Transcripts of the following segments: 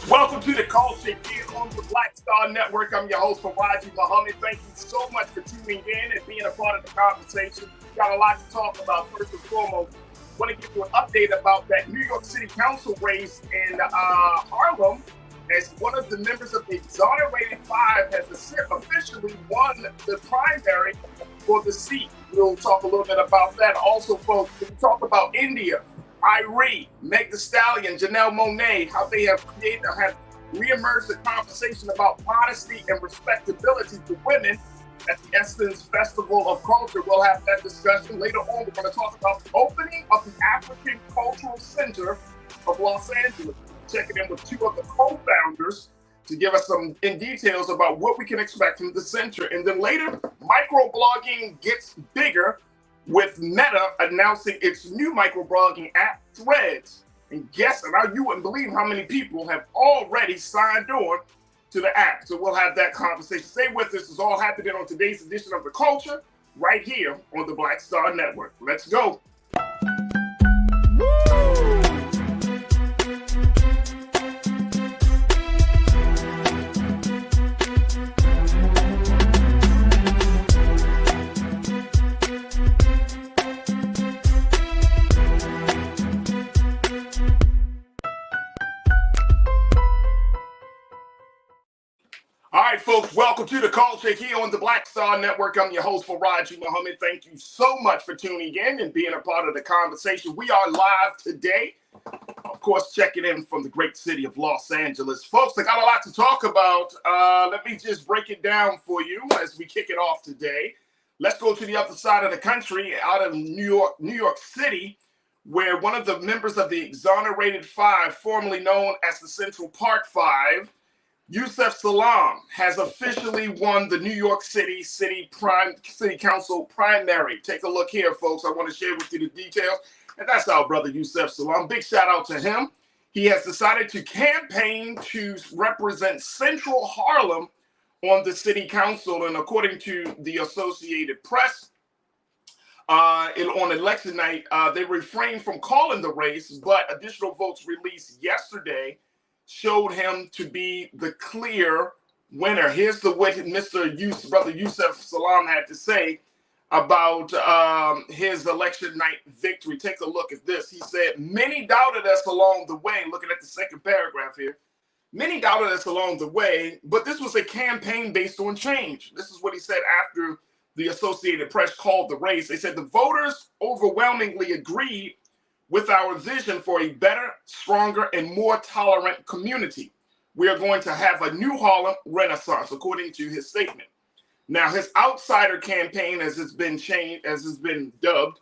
folks, welcome to the Culture here on the Black Star Network. I'm your host, Farajii. Thank you so much for tuning in and being a part of the conversation. Got a lot to talk about. First and foremost, want to give you an update about that New York City Council race in Harlem, as one of the members of the Exonerated Five has officially won the primary for the seat. We'll talk a little bit about that. Also, folks, we talk about India.Arie, Meg Thee Stallion, Janelle Monae, how they have reemerged the conversation about modesty and respectability for women at the Essence Festival of Culture. We'll have that discussion. Later on, we're going to talk about the opening of the African Cultural Center of Los Angeles. Checking in with two of the co-founders to give us some details about what we can expect from the center. And then later, microblogging gets bigger with Meta announcing its new microblogging app, Threads. And guess, and you wouldn't believe how many people have already signed on to the app. So we'll have that conversation. Stay with us. This is all happening on today's edition of The Culture, right here on the Black Star Network. Let's go. All right, folks, welcome to the Culture here on the Black Star Network. I'm your host, Farajii. Thank you so much for tuning in and being a part of the conversation. We are live today, of course, checking in from the great city of Los Angeles. Folks, I got a lot to talk about. Let me just break it down for you as we kick it off today. Let's go to the other side of the country, out of New York City, where one of the members of the Exonerated Five, formerly known as the Central Park Five, Yusef Salaam, has officially won the New York City Council primary. Take a look here, folks. I want to share with you the details. And that's our brother, Yusef Salaam. Big shout out to him. He has decided to campaign to represent Central Harlem on the city council. And according to the Associated Press, on election night, they refrained from calling the race, but additional votes released yesterday showed him to be the clear winner. Here's what brother Yusef Salaam had to say about his election night victory. Take a look at this. He said, "Many doubted us along the way." Looking at the second paragraph here. "Many doubted us along the way, but this was a campaign based on change." This is what he said after the Associated Press called the race. They said the voters overwhelmingly agreed with our vision for a better, stronger, and more tolerant community. We are going to have a new Harlem renaissance, according to his statement. Now, his outsider campaign, as it's been dubbed,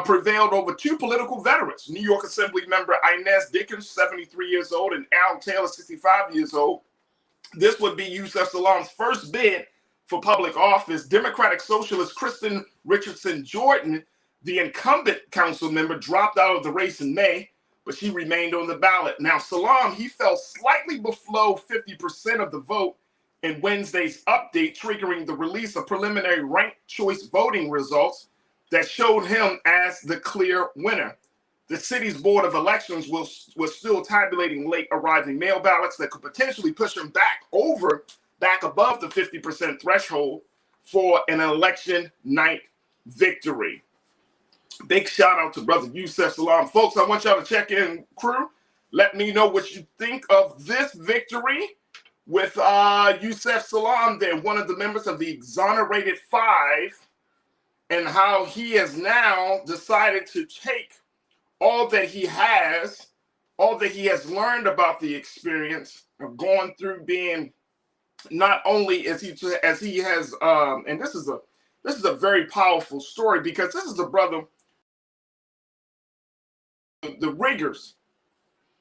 prevailed over two political veterans, New York Assembly member Inez Dickens, 73 years old, and Al Taylor, 65 years old. This would be Yusef Salaam's first bid for public office. Democratic Socialist Kristen Richardson Jordan, the incumbent council member, dropped out of the race in May, but she remained on the ballot. Now, Salaam, he fell slightly below 50% of the vote in Wednesday's update, triggering the release of preliminary ranked choice voting results that showed him as the clear winner. The city's Board of Elections was still tabulating late arriving mail ballots that could potentially push him back above the 50% threshold for an election night victory. Big shout out to brother Yusef Salaam. Folks, I want y'all to check in, crew. Let me know what you think of this victory with Yusef Salaam, there, one of the members of the Exonerated Five, and how he has now decided to take all that he has learned about the experience of going through being, not only as he has, and this is a very powerful story, because this is a brother, the rigors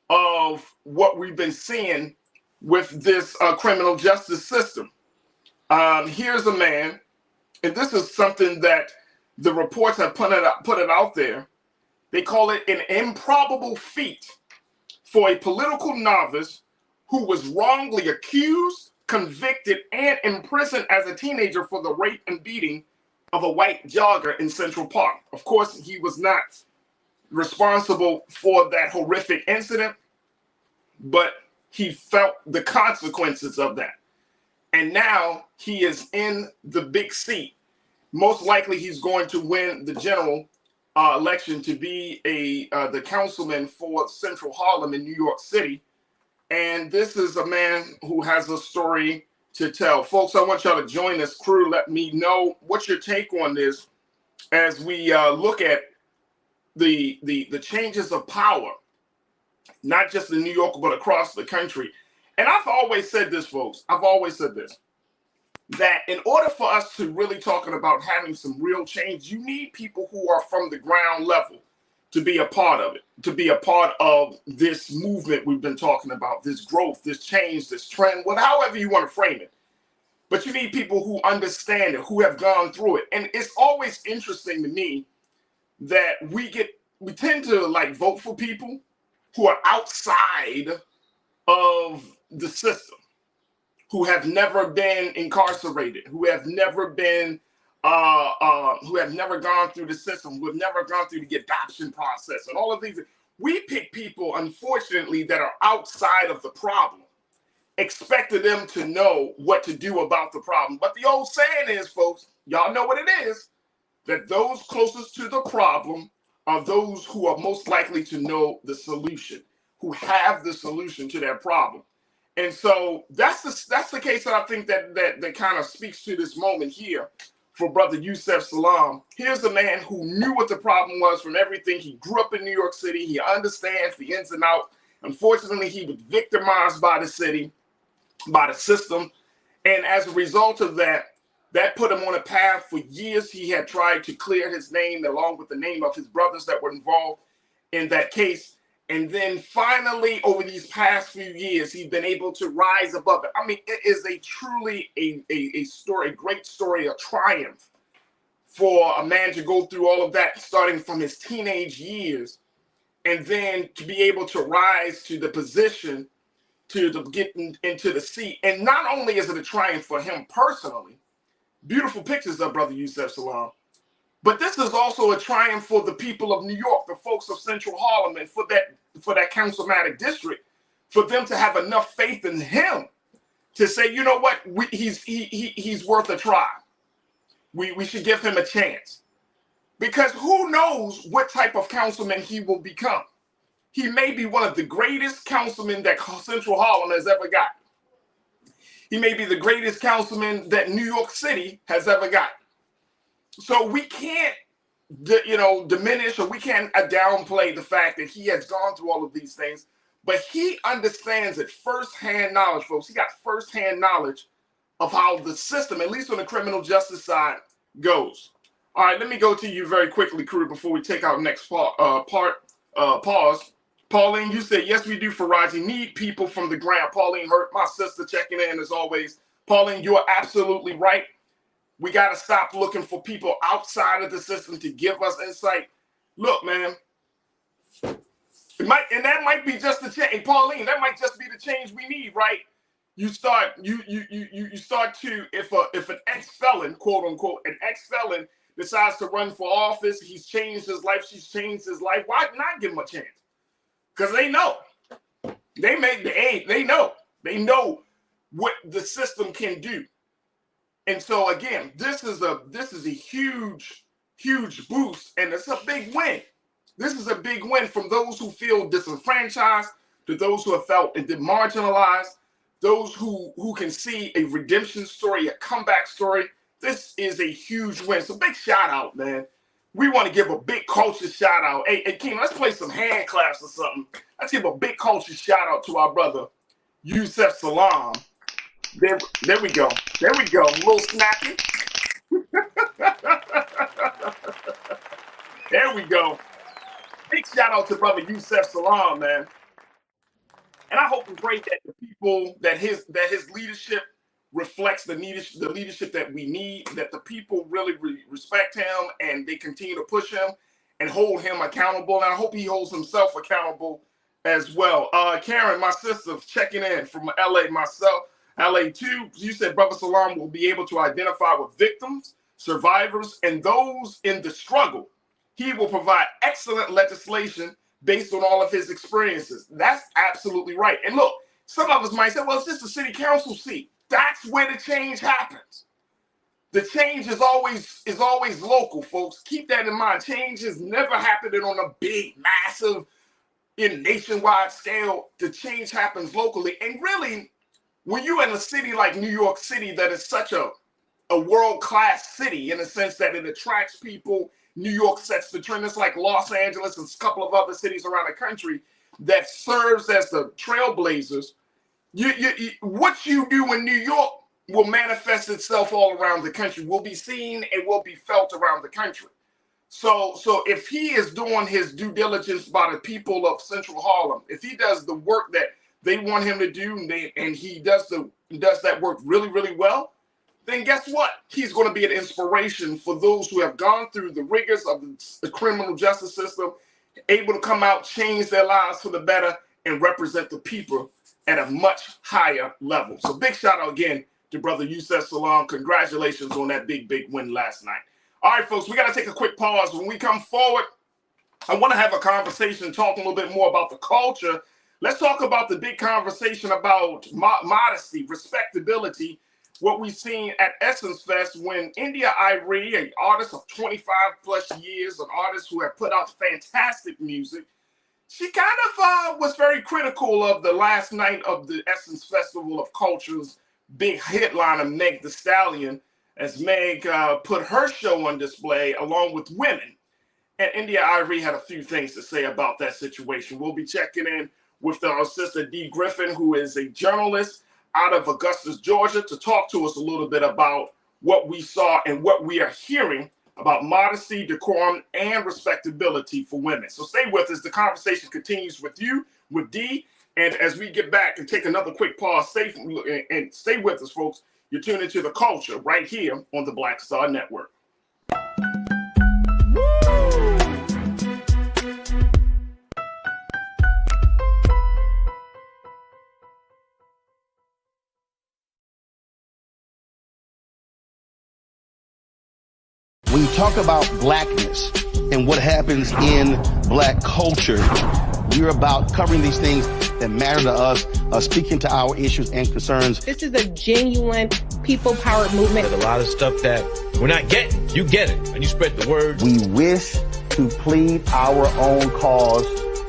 of what we've been seeing with this criminal justice system. Here's a man, and this is something that the reports have put it out there. They call it an improbable feat for a political novice who was wrongly accused, convicted, and imprisoned as a teenager for the rape and beating of a white jogger in Central Park. Of course, he was not responsible for that horrific incident, but he felt the consequences of that. And now he is in the big seat. Most likely he's going to win the general election to be the councilman for Central Harlem in New York City. And this is a man who has a story to tell. Folks, I want y'all to join this crew. Let me know what's your take on this as we look at the changes of power, not just in New York, but across the country. And I've always said this, folks. I've always said this, that in order for us to really talking about having some real change, you need people who are from the ground level to be a part of it, to be a part of this movement we've been talking about, this growth, this change, this trend, however you want to frame it. But you need people who understand it, who have gone through it. And it's always interesting to me that we tend to like vote for people who are outside of the system, who have never been incarcerated, who have never been, who have never gone through the system, who have never gone through the adoption process and all of these. We pick people, unfortunately, that are outside of the problem, expecting them to know what to do about the problem. But the old saying is, folks, y'all know what it is, that those closest to the problem are those who are most likely to know the solution, who have the solution to that problem. And so that's the case that I think that kind of speaks to this moment here for brother Yusef Salaam. Here's a man who knew what the problem was from everything. He grew up in New York City. He understands the ins and outs. Unfortunately, he was victimized by the city, by the system. And as a result of that, that put him on a path. For years, he had tried to clear his name along with the name of his brothers that were involved in that case. And then finally, over these past few years, he's been able to rise above it. I mean, it is truly a story, a great story, a triumph for a man to go through all of that, starting from his teenage years, and then to be able to rise to the position to get into the seat. And not only is it a triumph for him personally, beautiful pictures of brother Yusef Salaam, but this is also a triumph for the people of New York, the folks of Central Harlem, and for that councilmatic district, for them to have enough faith in him to say, you know what, he's worth a try. We should give him a chance. Because who knows what type of councilman he will become. He may be one of the greatest councilmen that Central Harlem has ever got. He may be the greatest councilman that New York City has ever got. So we can't, diminish, or we can't downplay the fact that he has gone through all of these things, but he understands it firsthand knowledge, folks. He got firsthand knowledge of how the system, at least on the criminal justice side, goes. All right, let me go to you very quickly, crew, before we take our next pause. Pauline, you said, yes, we do, Farajii. Need people from the ground. Pauline Hurt, my sister, checking in as always. Pauline, you are absolutely right. We got to stop looking for people outside of the system to give us insight. Look, man, that might be just the change. Pauline, that might just be the change we need, right? You start to, if an ex-felon, quote unquote, an ex-felon decides to run for office, he's changed his life, she's changed his life, why not give him a chance? Because they know. They know what the system can do. And so again, this is a huge boost, and it's a big win. This is a big win from those who feel disenfranchised to those who have felt marginalized, those who can see a redemption story, a comeback story. This is a huge win. So big shout out, man. We want to give a big culture shout out. Hey, King, let's play some hand claps or something. Let's give a big culture shout out to our brother Yusef Salaam. There we go. There we go. A little snappy. There we go. Big shout out to brother Yusef Salaam, man. And I hope and pray that the people, that his leadership reflects the leadership that we need, that the people really respect him and they continue to push him and hold him accountable. And I hope he holds himself accountable as well. Karen, my sister, checking in from LA myself. LA too, you said Brother Salaam will be able to identify with victims, survivors, and those in the struggle. He will provide excellent legislation based on all of his experiences. That's absolutely right. And look, Some of us might say, well, it's just a city council seat. That's where the change happens. The change is always local, folks. Keep that in mind. Change is never happening on a big, massive, nationwide scale. The change happens locally. And really, when you're in a city like New York City that is such a world-class city in the sense that it attracts people, New York sets the trend. It's like Los Angeles and a couple of other cities around the country that serves as the trailblazers. What you do in New York will manifest itself all around the country, will be seen and will be felt around the country. So if he is doing his due diligence by the people of Central Harlem, if he does the work that they want him to do, and he does that work really, really well, then guess what? He's going to be an inspiration for those who have gone through the rigors of the criminal justice system, able to come out, change their lives for the better, and represent the people at a much higher level. So big shout out again to brother Yusef Salaam. Congratulations on that big win last night. All right, folks, we got to take a quick pause. When we come forward, I want to have a conversation, talk a little bit more about the culture. Let's talk about the big conversation about modesty, respectability, what we've seen at Essence Fest when India.Arie, an artist of 25 plus years, an artist who had put out fantastic music, she kind of was very critical of the last night of the Essence Festival of Culture's big headliner, Meg Thee Stallion, as Meg put her show on display along with women. And India.Arie had a few things to say about that situation. We'll be checking in with our sister Dee Griffin, who is a journalist out of Augusta, Georgia, to talk to us a little bit about what we saw and what we are hearing about modesty, decorum, and respectability for women. So stay with us. The conversation continues with you, with Dee. And as we get back and take another quick pause, stay with us, folks. You're tuned into The Culture right here on the Black Star Network. When you talk about blackness and what happens in black culture, we're about covering these things that matter to us, speaking to our issues and concerns. This is a genuine people-powered movement. There's a lot of stuff that we're not getting. You get it, and you spread the word. We wish to plead our own cause.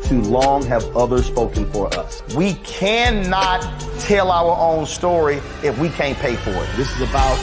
Too long have others spoken for us. We cannot tell our own story if we can't pay for it. This is about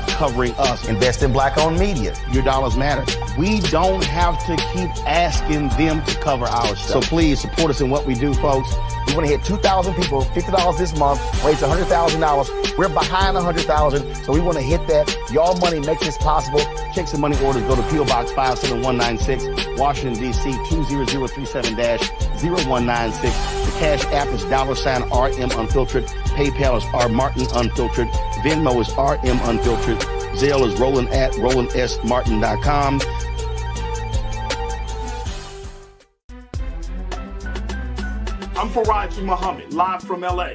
covering us. Invest in black-owned media. Your dollars matter. We don't have to keep asking them to cover our stuff. So please support us in what we do, folks. We want to hit 2,000 people, $50 this month, raise $100,000. We're behind 100,000, so we want to hit that. Your money makes this possible. Checks and money orders go to P.O. Box 57196, Washington, D.C. 20037-0196. The Cash App is $RM Unfiltered. PayPal is R Martin Unfiltered. Venmo is RM Unfiltered. Zelle is RolandSMartin.com. I'm Farajii Muhammad, live from LA.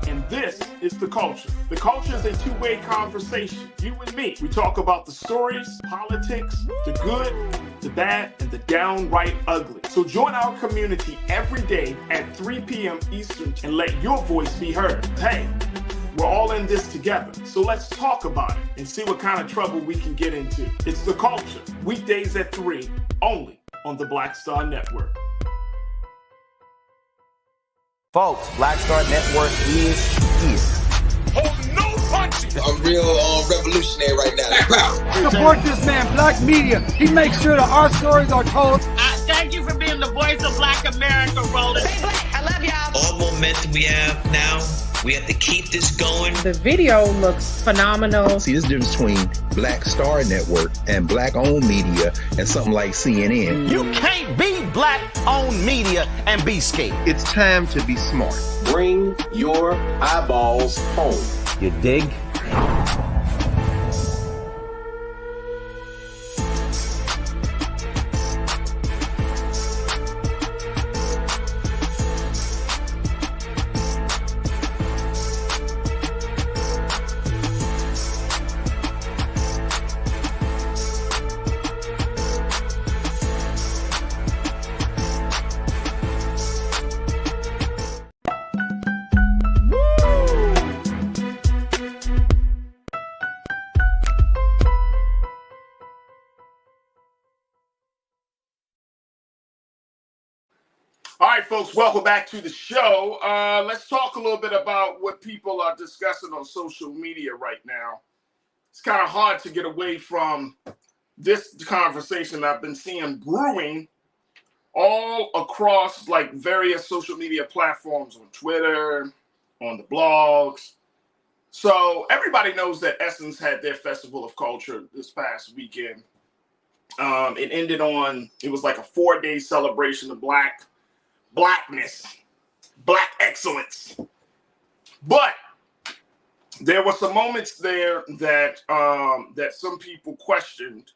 And this is The Culture. The Culture is a two-way conversation. You and me. We talk about the stories, politics, the good, the bad, and the downright ugly. So join our community every day at 3 p.m. Eastern and let your voice be heard. Hey, we're all in this together. So let's talk about it and see what kind of trouble we can get into. It's The Culture, weekdays at 3, only on the Black Star Network. Folks, Black Star Network is here. Oh, no punching! I'm real revolutionary right now. Support this man, Black Media. He makes sure that our stories are told. Thank you for being the voice of Black America, Roland. Stay black. I love y'all. All momentum we have now, we have to keep this going. The video looks phenomenal. See, this difference between Black Star Network and black-owned media and something like CNN. You can't be black-owned media and be scared. It's time to be smart. Bring your eyeballs home. You dig? folks, welcome back to the show. Let's talk a little bit about what people are discussing on social media right now. It's kind of hard to get away from this conversation I've been seeing brewing all across like various social media platforms, on Twitter, on the blogs. So everybody knows that Essence had their Festival of Culture this past weekend. It ended on, it was like a 4-day celebration of blackness, black excellence. But there were some moments there that that some people questioned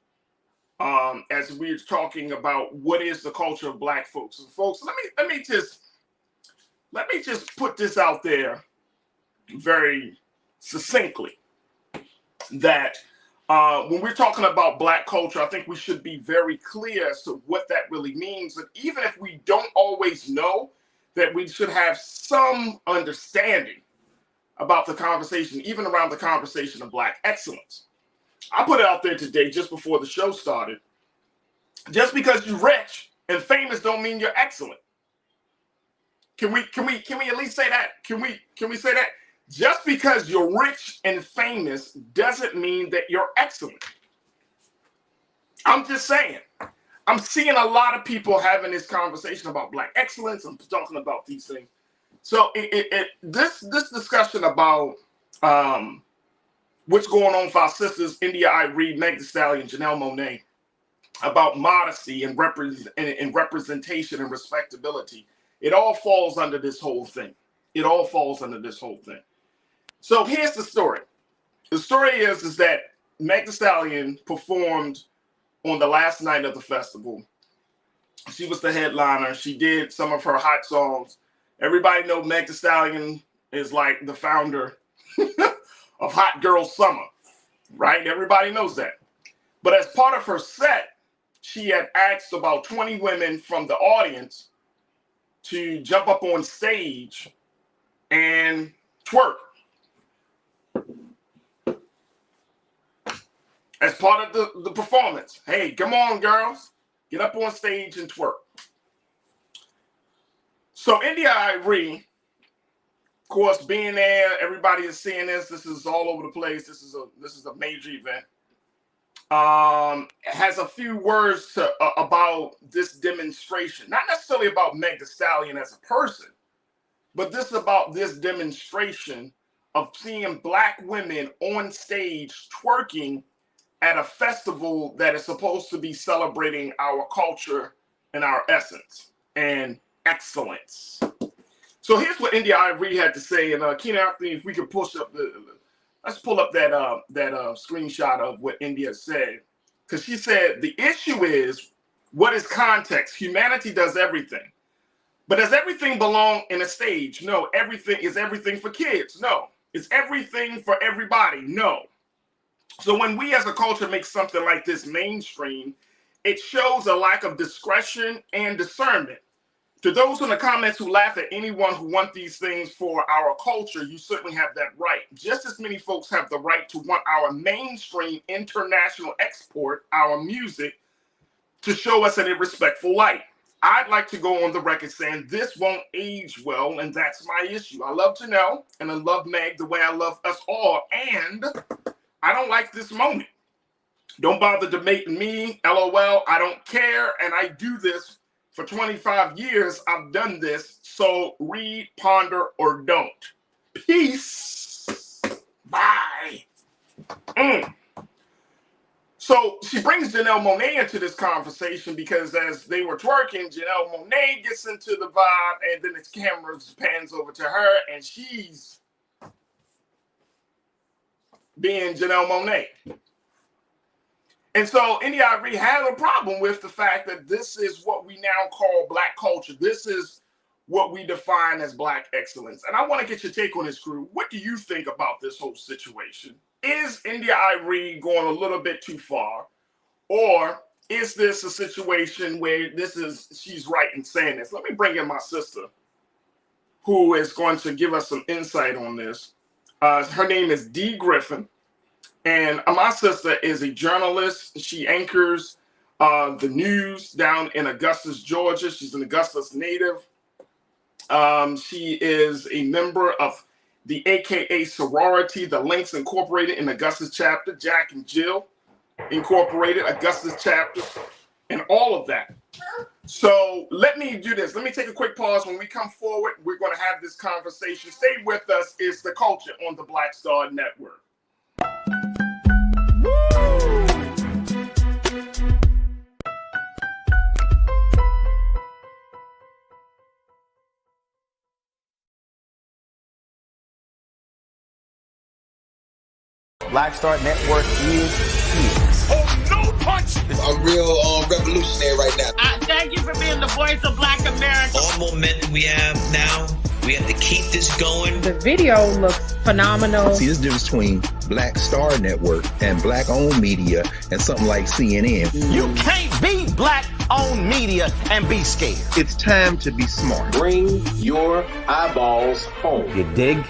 as we were talking about what is the culture of black folks. And folks, let me just put this out there very succinctly, that when we're talking about black culture, I think we should be very clear as to what that really means. And even if we don't always know, that we should have some understanding about the conversation, even around the conversation of black excellence. I put it out there today just before the show started. Just because you're rich and famous don't mean you're excellent. Can we at least say that? Can we say that? Just because you're rich and famous doesn't mean that you're excellent. I'm just saying. I'm seeing a lot of people having this conversation about black excellence. I'm talking about these things. So this discussion about what's going on for our sisters, India.Arie, Meg Thee Stallion, Janelle Monae, about modesty and representation and respectability, it all falls under this whole thing. It all falls under this whole thing. So here's the story. The story is that Meg Thee Stallion performed on the last night of the festival. She was the headliner. She did some of her hot songs. Everybody knows Meg Thee Stallion is like the founder of Hot Girl Summer, right? Everybody knows that. But as part of her set, she had asked about 20 women from the audience to jump up on stage and twerk. As part of the performance. Hey, come on, girls. Get up on stage and twerk. So India.Arie, of course, being there, everybody is seeing this. This is all over the place. This is a major event. Has a few words about this demonstration. Not necessarily about Meg Thee Stallion as a person, but about this demonstration of seeing black women on stage twerking at a festival that is supposed to be celebrating our culture and our essence and excellence. So here's what India.Arie had to say. And Keenan, if we could let's pull up that screenshot of what India said. Because she said, the issue is, what is context? Humanity does everything. But does everything belong in a stage? No. Is everything for kids? No. Is everything for everybody? No. So when we as a culture make something like this mainstream, it shows a lack of discretion and discernment. To those in the comments who laugh at anyone who want these things for our culture, you certainly have that right. Just as many folks have the right to want our mainstream international export, our music, to show us in a respectful light. I'd like to go on the record saying this won't age well, and that's my issue. I love Janelle, and I love Meg the way I love us all, and I don't like this moment. Don't bother debating me, LOL, I don't care, and I do this for 25 years. I've done this, so read, ponder, or don't. Peace. Bye. So she brings Janelle Monae into this conversation because as they were twerking, Janelle Monae gets into the vibe, and then its camera pans over to her, and she's being Janelle Monae. And so India.Arie had a problem with the fact that this is what we now call black culture. This is what we define as black excellence. And I want to get your take on this, crew. What do you think about this whole situation? Is India.Arie going a little bit too far? Or is this a situation where she's right in saying this? Let me bring in my sister, who is going to give us some insight on this. Her name is Dee Griffin. And my sister is a journalist. She anchors the news down in Augusta, Georgia. She's an Augusta native. She is a member of the AKA sorority, the Links Incorporated in Augusta's chapter, Jack and Jill Incorporated, Augusta's chapter, and all of that. So let me do this. Let me take a quick pause. When we come forward, we're going to have this conversation. Stay with us. It's The Culture on the Black Star Network. Black Star Network is here. Oh, no punch! I'm real revolutionary right now. Thank you for being the voice of Black America. All momentum we have now, we have to keep this going. The video looks phenomenal. See, this difference between Black Star Network and black-owned media and something like CNN. You can't be black-owned media and be scared. It's time to be smart. Bring your eyeballs home. You dig?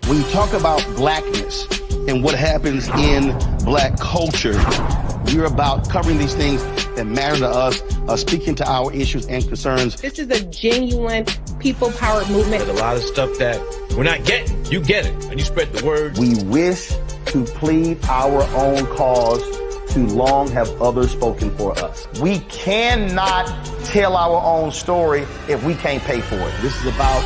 When you talk about blackness and what happens in black culture, we're about covering these things that matter to us, speaking to our issues and concerns. This is a genuine people-powered movement. There's a lot of stuff that we're not getting. You get it, and you spread the word. We wish to plead our own cause. Too long have others spoken for us. We cannot tell our own story if we can't pay for it. This is about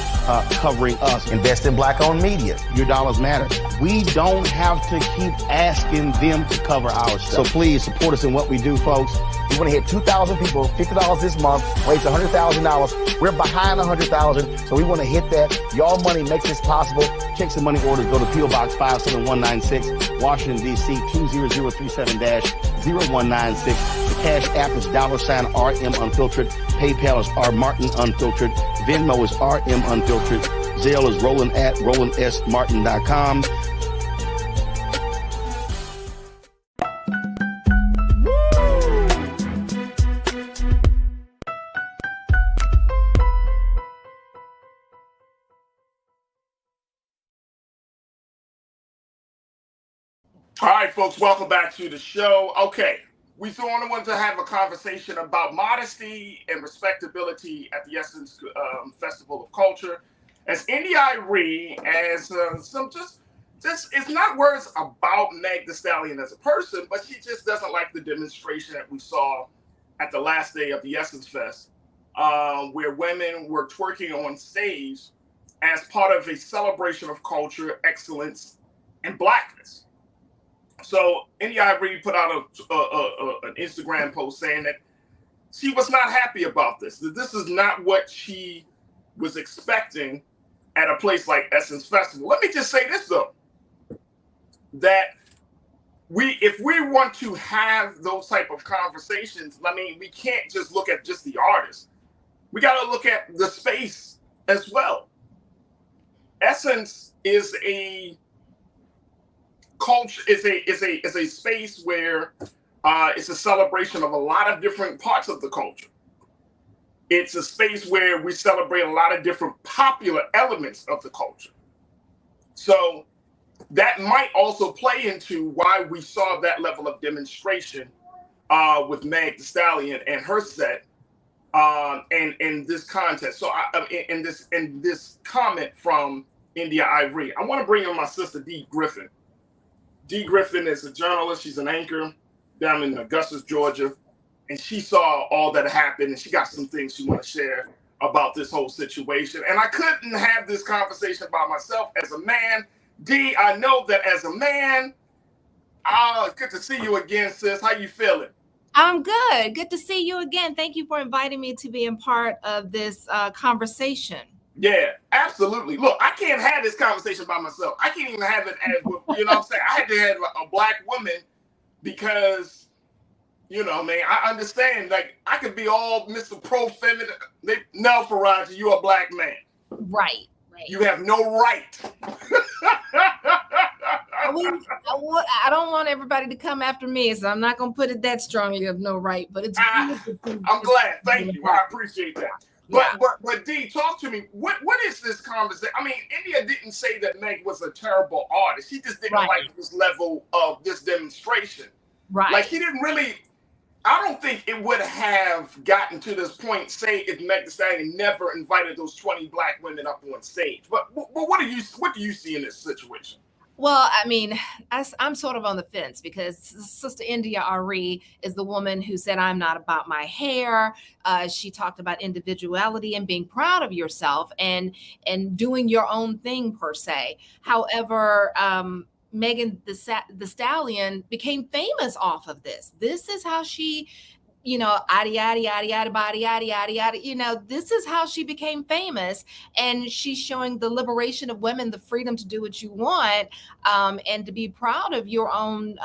covering us. Invest in black-owned media. Your dollars matter. We don't have to keep asking them to cover our stuff. So please support us in what we do, folks. We want to hit 2,000 people, $50 this month, raise $100,000. We're behind 100,000, so we want to hit that. Y'all money makes this possible. Checks and money orders go to P.O. Box 57196, Washington, D.C. 20037-0196. The Cash App is $RM Unfiltered. PayPal is R Martin Unfiltered. Venmo is RM Unfiltered. Zelle is Roland at RolandSMartin.com. All right, folks, welcome back to the show. Okay, we wanted to have a conversation about modesty and respectability at the Essence Festival of Culture. As India.Arie, as some just it's not words about Meg Thee Stallion as a person, but she just doesn't like the demonstration that we saw at the last day of the Essence Fest, where women were twerking on stage as part of a celebration of culture, excellence, and blackness. So India.Arie put out an Instagram post saying that she was not happy about this. That this is not what she was expecting at a place like Essence Festival. Let me just say this though, that if we want to have those type of conversations, I mean, we can't just look at just the artist. We got to look at the space as well. Essence is a culture, is a space where it's a celebration of a lot of different parts of the culture. It's a space where we celebrate a lot of different popular elements of the culture. So that might also play into why we saw that level of demonstration with Meg Thee Stallion and her set in this contest. So in this comment from India.Arie, I want to bring in my sister Dee Griffin. Dee Griffin is a journalist. She's an anchor down in Augusta, Georgia. And she saw all that happened, and she got some things she want to share about this whole situation. And I couldn't have this conversation by myself as a man. Dee, I know that as a man, good to see you again, sis. How you feeling? I'm good. Good to see you again. Thank you for inviting me to be a part of this conversation. Yeah, absolutely. Look, I can't have this conversation by myself. I can't even have it as, you know what I'm saying? I had to have a black woman because, you know, man, I understand. Like, I could be all Mr. Pro-feminine. No, Farajii, you're a black man. Right. You have no right. I don't want everybody to come after me, so I'm not going to put it that strongly of no right, but it's I'm glad. Thank you. I appreciate that. But Dee, talk to me. What is this conversation? I mean, India didn't say that Meg was a terrible artist. She just didn't like this level of this demonstration. Right. Like, she didn't really, I don't think it would have gotten to this point, say, if Meg Thee Stallion never invited those 20 black women up on stage. But what do you see in this situation? Well, I mean, I'm sort of on the fence because Sister India.Arie is the woman who said, I'm not about my hair. She talked about individuality and being proud of yourself and doing your own thing per se. However, Megan Thee Stallion became famous off of this. This is how she, you know, this is how she became famous. And she's showing the liberation of women, the freedom to do what you want, and to be proud of your own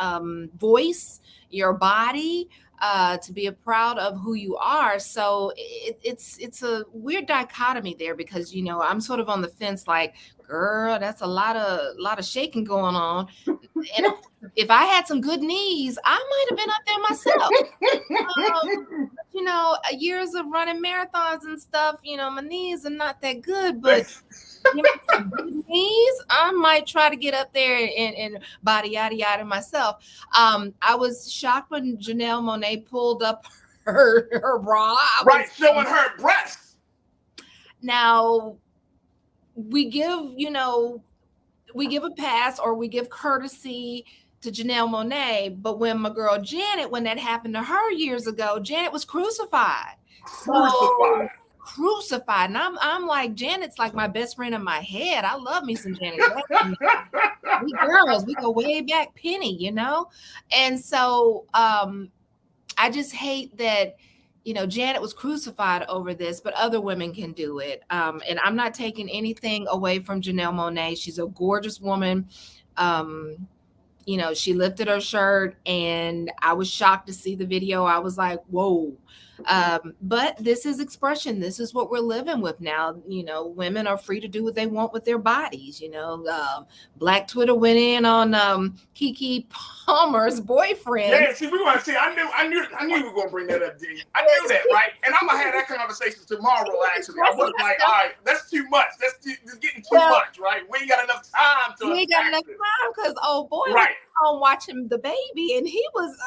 voice, your body, to be proud of who you are. So it's a weird dichotomy there because, you know, I'm sort of on the fence like, girl, that's a lot of shaking going on. And if I had some good knees, I might have been up there myself. You know, years of running marathons and stuff, you know, my knees are not that good, but you know, some good knees, I might try to get up there and body yada myself. I was shocked when Janelle Monae pulled up her bra. Right, showing her breasts. Now, we give a pass or we give courtesy to Janelle Monae, but when my girl Janet, when that happened to her years ago, Janet was crucified. Crucified. And I'm like, Janet's like my best friend in my head. I love me some Janet. We girls, we go way back Penny, you know? And so I just hate that, you know, Janet was crucified over this, but other women can do it. And I'm not taking anything away from Janelle Monae. She's a gorgeous woman. You know, she lifted her shirt and I was shocked to see the video. I was like, whoa. But this is expression. This is what we're living with now. You know, women are free to do what they want with their bodies. You know, Black Twitter went in on Keke Palmer's boyfriend. Yeah, see, we want to see. I knew you were going to bring that up, D. I knew that, right? And I'm gonna have that conversation tomorrow. Actually, I was like, all right, that's too much. That's getting too much, right? We ain't got enough time to. We ain't got enough time because old boy was home watching the baby, and he was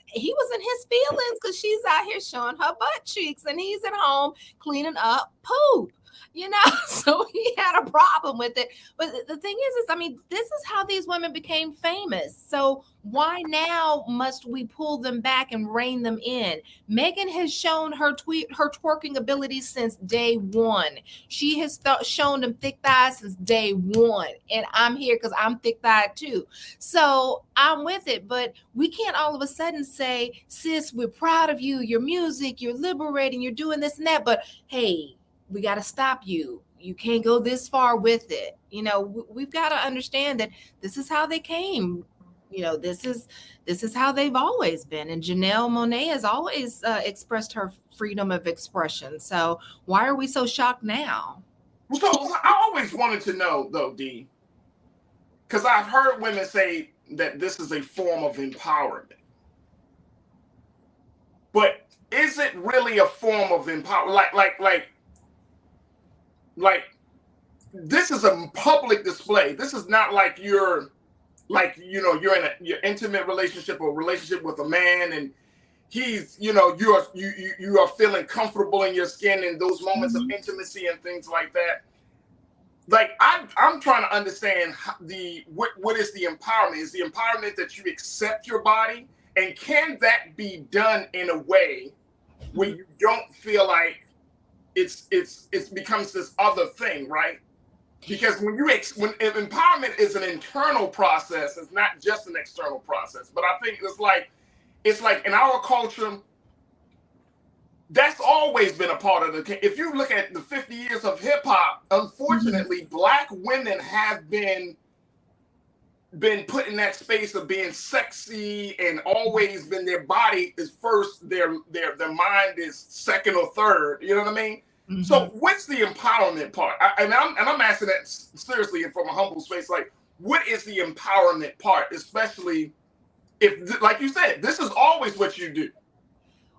he was in his feelings because she's out here showing her butt cheeks, and he's at home cleaning up poop. You know, so he had a problem with it. But the thing is, I mean, this is how these women became famous. So why now must we pull them back and rein them in? Megan has shown her twerking abilities since day one. She has shown them thick thighs since day one. And I'm here because I'm thick thighed too. So I'm with it. But we can't all of a sudden say, sis, we're proud of you, your music, you're liberating, you're doing this and that. But hey, we got to stop you. You can't go this far with it. You know, we've got to understand that this is how they came. You know, this is how they've always been. And Janelle Monae has always expressed her freedom of expression. So why are we so shocked now? So I always wanted to know, though, D, because I've heard women say that this is a form of empowerment. But is it really a form of empowerment? Like this is a public display. This is not like you're in your intimate relationship or relationship with a man and he's, you know, you are feeling comfortable in your skin in those moments of intimacy and things like that. Like I'm trying to understand what is the empowerment? Is the empowerment that you accept your body, and can that be done in a way where you don't feel like it becomes this other thing, right? Because when empowerment is an internal process, it's not just an external process. But I think it's like in our culture, that's always been a part of the. If you look at the 50 years of hip hop, unfortunately, Black women have been put in that space of being sexy and always been, their body is first, their mind is second or third. You know what I mean? Mm-hmm. So what's the empowerment part? I'm asking that seriously and from a humble space. Like, what is the empowerment part? Especially if, like you said, this is always what you do.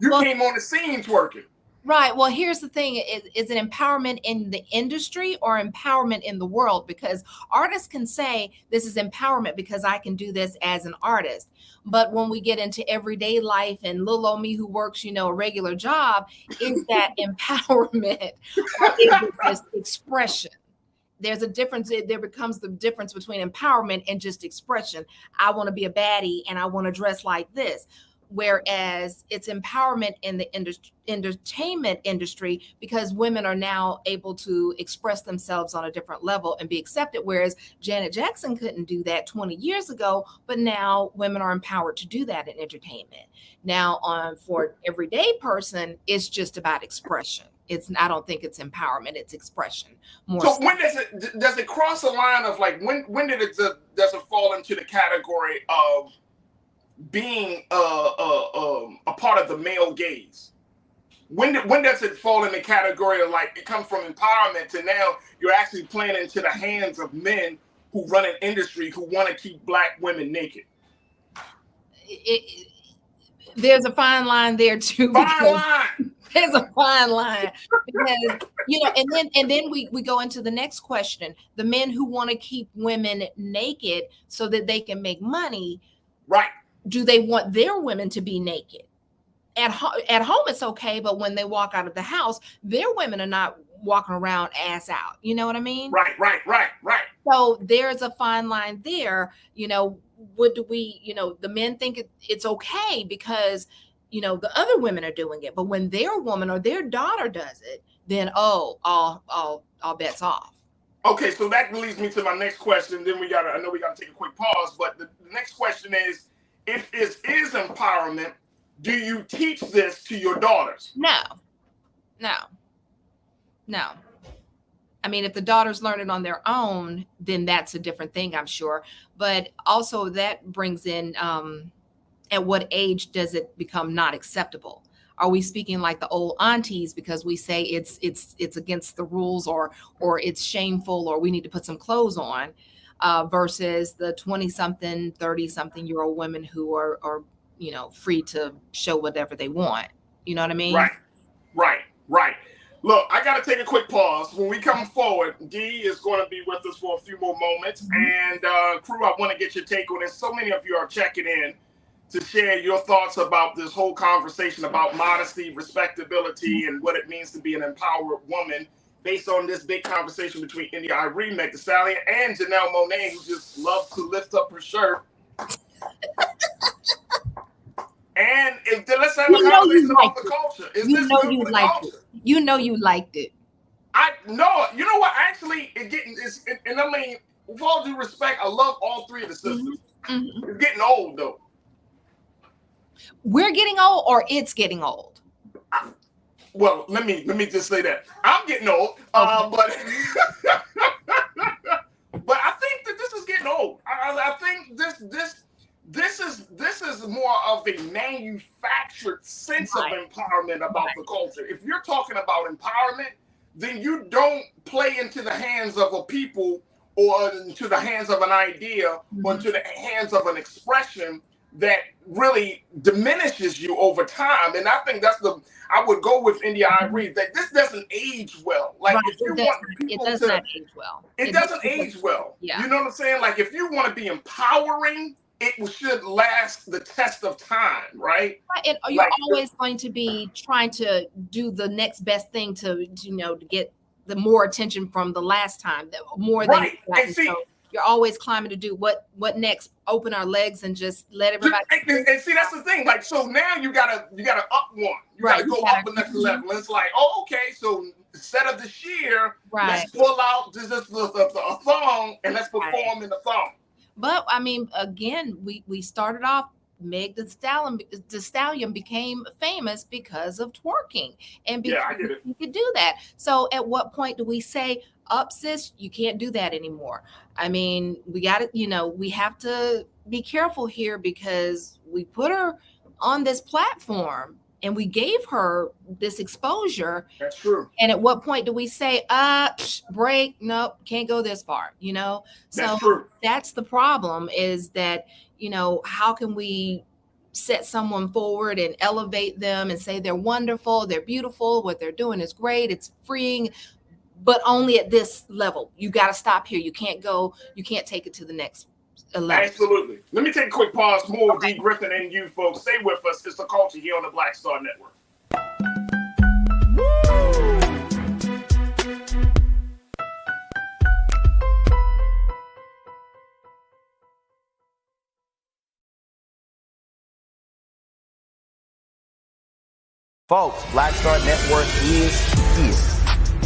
You came on the scene twerking. Right. Well, here's the thing. Is it empowerment in the industry or empowerment in the world? Because artists can say this is empowerment because I can do this as an artist. But when we get into everyday life and little old me who works, a regular job, is that empowerment or is it just expression? There's a difference. There becomes the difference between empowerment and just expression. I want to be a baddie and I want to dress like this. Whereas it's empowerment in the entertainment industry because women are now able to express themselves on a different level and be accepted. Whereas Janet Jackson couldn't do that 20 years ago, but now women are empowered to do that in entertainment. Now, for everyday person, it's just about expression. I don't think it's empowerment, it's expression. So when does it cross a line of like, when does it fall into the category of being a part of the male gaze? When does it fall in the category of like it comes from empowerment to now you're actually playing into the hands of men who run an industry who want to keep Black women naked? There's a fine line there too. Fine line. There's a fine line because and then we go into the next question. The men who want to keep women naked so that they can make money, right? Do they want their women to be naked? At home, it's okay, but when they walk out of the house, their women are not walking around ass out. You know what I mean? Right. So there's a fine line there. What do we? The men think it's okay because the other women are doing it, but when their woman or their daughter does it, then all bets off. Okay, so that leads me to my next question. Then I know we gotta take a quick pause, but the next question is, if this is empowerment, do you teach this to your daughters? No. I mean, if the daughters learn it on their own, then that's a different thing, I'm sure. But also that brings in, at what age does it become not acceptable? Are we speaking like the old aunties because we say it's against the rules or it's shameful or we need to put some clothes on? Versus the 20-something, 30-something year old women who are free to show whatever they want. You know what I mean? Right. Look, I got to take a quick pause. When we come forward, Dee is going to be with us for a few more moments. And crew, I want to get your take on this. So many of you are checking in to share your thoughts about this whole conversation about modesty, respectability, and what it means to be an empowered woman, based on this big conversation between India.Arie, Meg Thee Stallion, and Janelle Monae, who just loves to lift up her shirt. And let's have a conversation about the culture. Is this good for the culture? You know you liked it. You know what? Actually, and I mean, with all due respect, I love all three of the sisters. Mm-hmm. It's getting old though. We're getting old, or it's getting old. Well, let me just say that I'm getting old, okay. But I think that this is getting old. I think this is more of a manufactured sense of empowerment about the culture. If you're talking about empowerment, then you don't play into the hands of a people or into the hands of an idea or into the hands of an expression that really diminishes you over time. And I think I would go with India.Arie that this doesn't age well. Like if you want people it doesn't age well. It doesn't age well. Yeah. You know what I'm saying? Like if you want to be empowering, it should last the test of time, right? And you're always going to be trying to do the next best thing to get the more attention from the last time, more than you're always climbing to do what next? Open our legs and just let everybody. And see, that's the thing. Like, so now you gotta up one. You gotta go up the next level. And it's like, oh, okay. So instead of the sheer, let's pull out just a thong and let's perform in the thong. But I mean, again, we started off. Meg Thee Stallion became famous because of twerking, and because you could do that. So at what point do we say, up sis, you can't do that anymore? I mean, we got to, we have to be careful here because we put her on this platform and we gave her this exposure. That's true. And at what point do we say, break, nope, can't go this far, That's true. That's the problem, is that, how can we set someone forward and elevate them and say they're wonderful, they're beautiful, what they're doing is great, it's freeing, but only at this level. You got to stop here. You can't take it to the next level. Absolutely. Let me take a quick pause. More with D. Griffin and you folks. Stay with us. It's The Culture here on the Black Star Network. Folks, Black Star Network is here.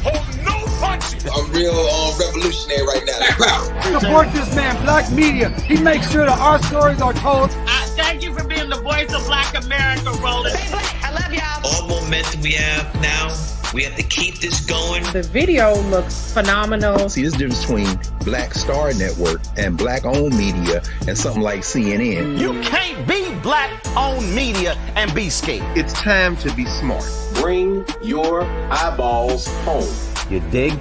Hold no punches. I'm real revolutionary right now. Support this man, Black Media. He makes sure that our stories are told. Thank you for being the voice of Black America, Roland. I love y'all. All momentum we have now, we have to keep this going. The video looks phenomenal. See, this difference between Black Star Network and black-owned media and something like CNN. You can't be black-owned media and be scared. It's time to be smart. Bring your eyeballs home. You dig?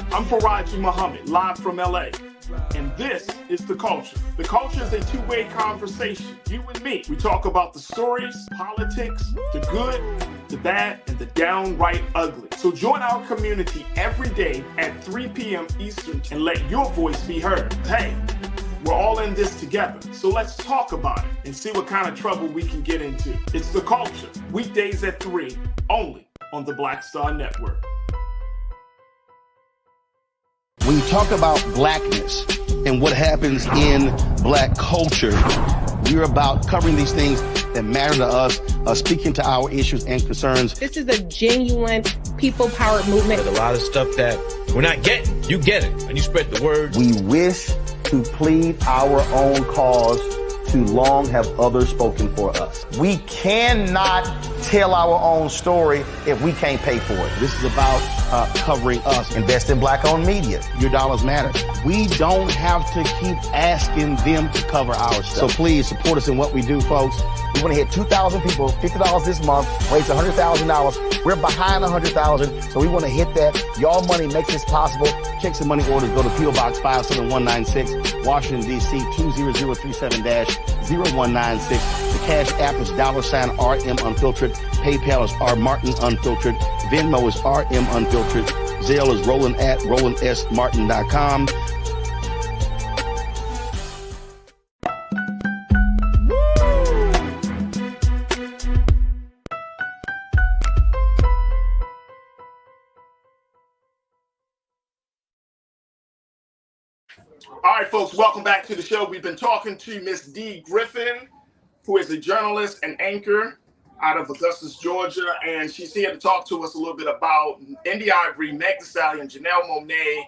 I'm Farajii Muhammad, live from LA. And this is The Culture. The Culture is a two-way conversation. You and me. We talk about the stories, politics, the good, the bad, and the downright ugly. So join our community every day at 3 p.m. Eastern and let your voice be heard. Hey, we're all in this together. So let's talk about it and see what kind of trouble we can get into. It's The Culture, weekdays at 3, only on the Black Star Network. When you talk about blackness and what happens in black culture, we're about covering these things that matter to us, speaking to our issues and concerns. This is a genuine people-powered movement. There's a lot of stuff that we're not getting. You get it, and you spread the word. We wish to plead our own cause. Too long have others spoken for us. We cannot tell our own story if we can't pay for it. This is about covering us. Invest in black-owned media. Your dollars matter. We don't have to keep asking them to cover our stuff. So please support us in what we do, folks. We want to hit 2,000 people, $50 this month, raise $100,000. We're behind 100,000, so we want to hit that. Y'all money makes this possible. Check some money orders. Go to P.O. Box 57196, Washington, D.C. 20037-0196. The Cash App is $RM Unfiltered. PayPal is R Martin Unfiltered. Venmo is RM Unfiltered. Zelle is Roland at RolandSMartin.com. All right, folks, welcome back to the show. We've been talking to Miss D. Griffin, who is a journalist and anchor out of Augusta, Georgia, and she's here to talk to us a little bit about India.Arie, Meg Thee Stallion, Janelle Monae,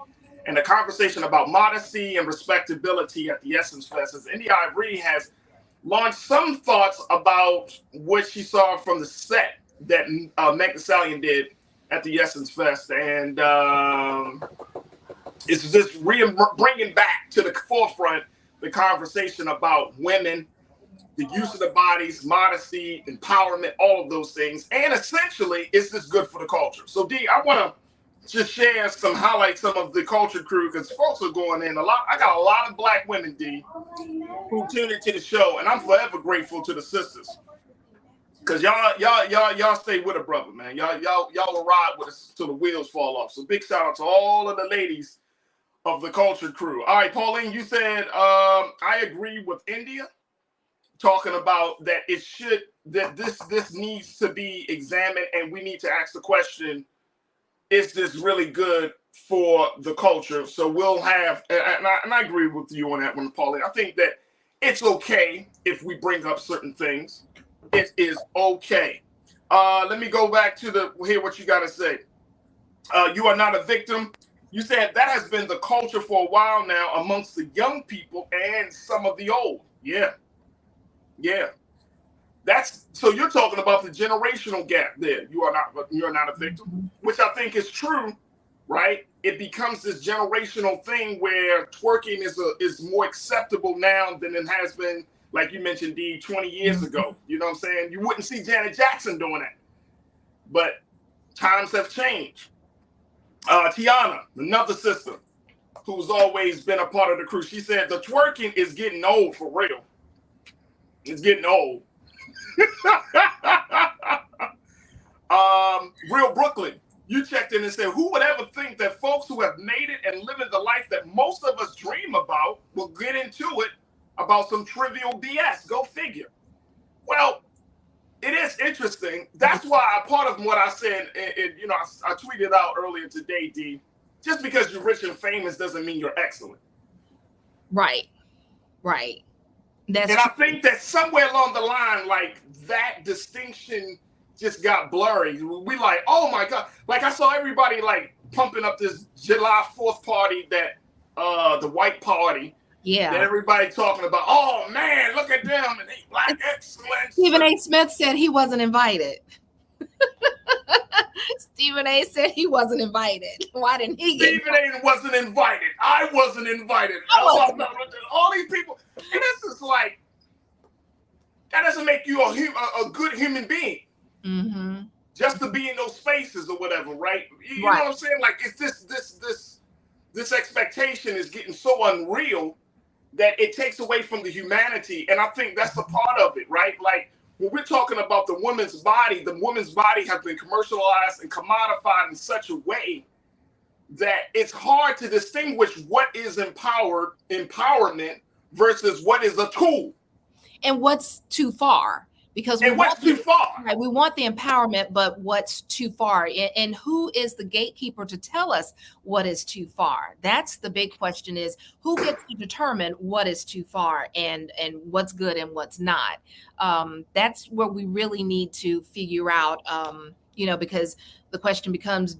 and a conversation about modesty and respectability at the Essence Fest. As India.Arie has launched some thoughts about what she saw from the set that Meg Thee Stallion did at the Essence Fest, and it's just bringing back to the forefront the conversation about women, the use of the bodies, modesty, empowerment, all of those things. And essentially, is this good for the culture? So, D, I want to just share highlight some of the culture crew, because folks are going in a lot. I got a lot of black women, D, who tune into the show, and I'm forever grateful to the sisters. Because y'all stay with a brother, man. Y'all will ride with us till the wheels fall off. So big shout out to all of the ladies of the culture crew. All right, Pauline, you said I agree with India, talking about that this needs to be examined, and we need to ask the question, is this really good for the culture? So we'll have, and I agree with you on that one, Pauline. I think that it's okay if we bring up certain things. It is okay. Let me go back to hear what you got to say. You are not a victim. You said that has been the culture for a while now amongst the young people and some of the old. Yeah. So you're talking about the generational gap there. You're not a victim, which I think is true, right? It becomes this generational thing where twerking is more acceptable now than it has been, like you mentioned, D, 20 years ago. You know what I'm saying? You wouldn't see Janet Jackson doing that. But times have changed. Tiana, another sister who's always been a part of the crew, she said the twerking is getting old for real. It's getting old. Real Brooklyn, you checked in and said, who would ever think that folks who have made it and living the life that most of us dream about will get into it about some trivial BS? Go figure. Well, it is interesting. That's why part of what I said, I tweeted out earlier today, D, just because you're rich and famous doesn't mean you're excellent. Right. And I think that somewhere along the line, like that distinction just got blurry. We like, oh my God. Like I saw everybody like pumping up this July 4th party that the white party. Yeah. That everybody talking about, oh man, look at them and they black excellence. Stephen A. Smith said he wasn't invited. Stephen A. said he wasn't invited. Why didn't he get Stephen A. wasn't invited. I wasn't invited. All these people. And this is like, that doesn't make you a good human being. Mm-hmm. Just to be in those spaces or whatever, right? You know what I'm saying? Like, it's this expectation is getting so unreal that it takes away from the humanity. And I think that's a part of it, right? Like, when we're talking about the woman's body has been commercialized and commodified in such a way that it's hard to distinguish what is empowerment versus what is a tool. And what's too far. Because what's too far? Right, we want the empowerment, but what's too far? And who is the gatekeeper to tell us what is too far? That's the big question: is who gets to determine what is too far and what's good and what's not? That's where we really need to figure out. Because the question becomes: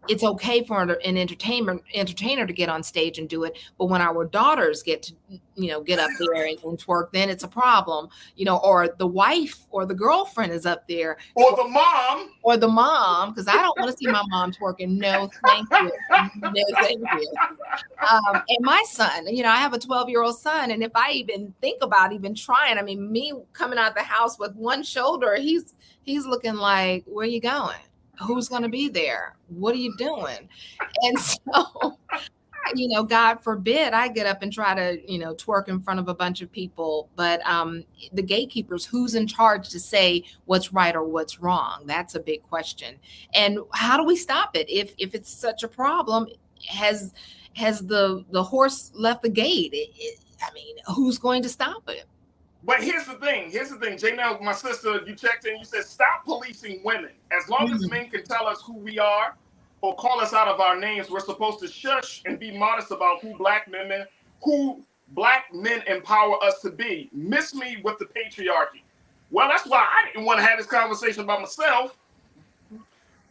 it's okay for an entertainer to get on stage and do it, but when our daughters get to get up there and twerk, then it's a problem, or the wife or the girlfriend is up there, or the mom, because I don't want to see my mom twerking. No, thank you. No, thank you. And my son, I have a 12-year-old son, and if I even think about even trying, I mean, me coming out of the house with one shoulder, he's looking like, where are you going? Who's going to be there? What are you doing? And so, God forbid I get up and try to, twerk in front of a bunch of people. But the gatekeepers, who's in charge to say what's right or what's wrong? That's a big question. And how do we stop it? If it's such a problem, has the horse left the gate? Who's going to stop it? But here's the thing. Janelle, my sister, you checked in, you said, stop policing women. As long as men can tell us who we are or call us out of our names, we're supposed to shush and be modest about who black men empower us to be. Miss me with the patriarchy. Well, that's why I didn't want to have this conversation about myself,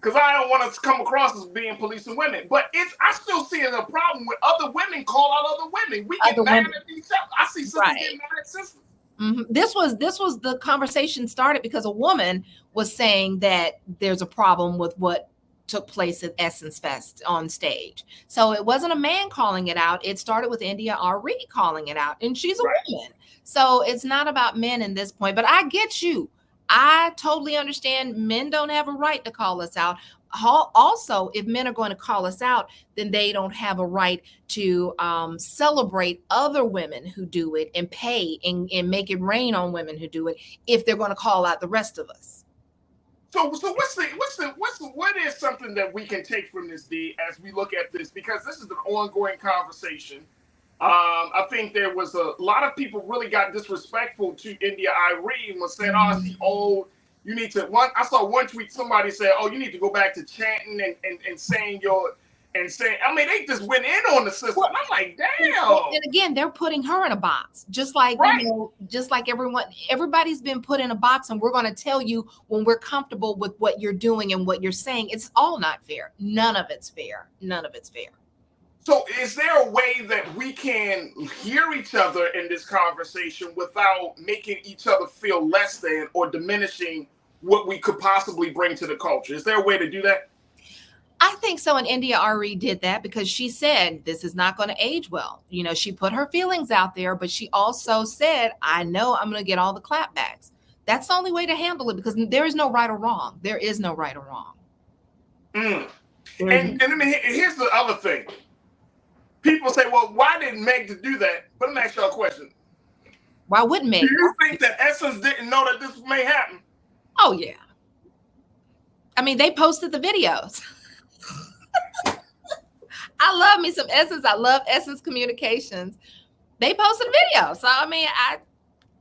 because I don't want to come across as being policing women. But I still see it as a problem when other women call out other women. We get mad at each other. I see sisters getting mad at sisters. Mm-hmm. This was the conversation started because a woman was saying that there's a problem with what took place at Essence Fest on stage. So it wasn't a man calling it out. It started with India.Arie calling it out, and she's a woman. So it's not about men in this point, but I get you. I totally understand men don't have a right to call us out. Also, if men are going to call us out, then they don't have a right to celebrate other women who do it and pay and make it rain on women who do it if they're going to call out the rest of us. So what is something that we can take from this, D, as we look at this? Because this is an ongoing conversation. I think there was a lot of people really got disrespectful to India.Arie and was saying, oh, she's old. You need to. I saw one tweet. Somebody said, "Oh, you need to go back to chanting and saying saying." I mean, they just went in on the system. Well, I'm like, damn. And again, they're putting her in a box, just like just like everyone. Everybody's been put in a box, and we're going to tell you when we're comfortable with what you're doing and what you're saying. It's all not fair. None of it's fair. None of it's fair. So is there a way that we can hear each other in this conversation without making each other feel less than or diminishing what we could possibly bring to the culture? Is there a way to do that? I think so. And India.Arie did that because she said, this is not going to age well. You know, she put her feelings out there, but she also said, I know I'm going to get all the clapbacks. That's the only way to handle it, because there is no right or wrong. There is no right or wrong. And I mean, here's the other thing. People say, well, why didn't Meg do that? But let me ask y'all a question. Why wouldn't Meg? Do you think that Essence didn't know that this may happen? Oh, yeah. I mean, they posted the videos. I love me some Essence. I love Essence Communications. They posted a video. So, I mean,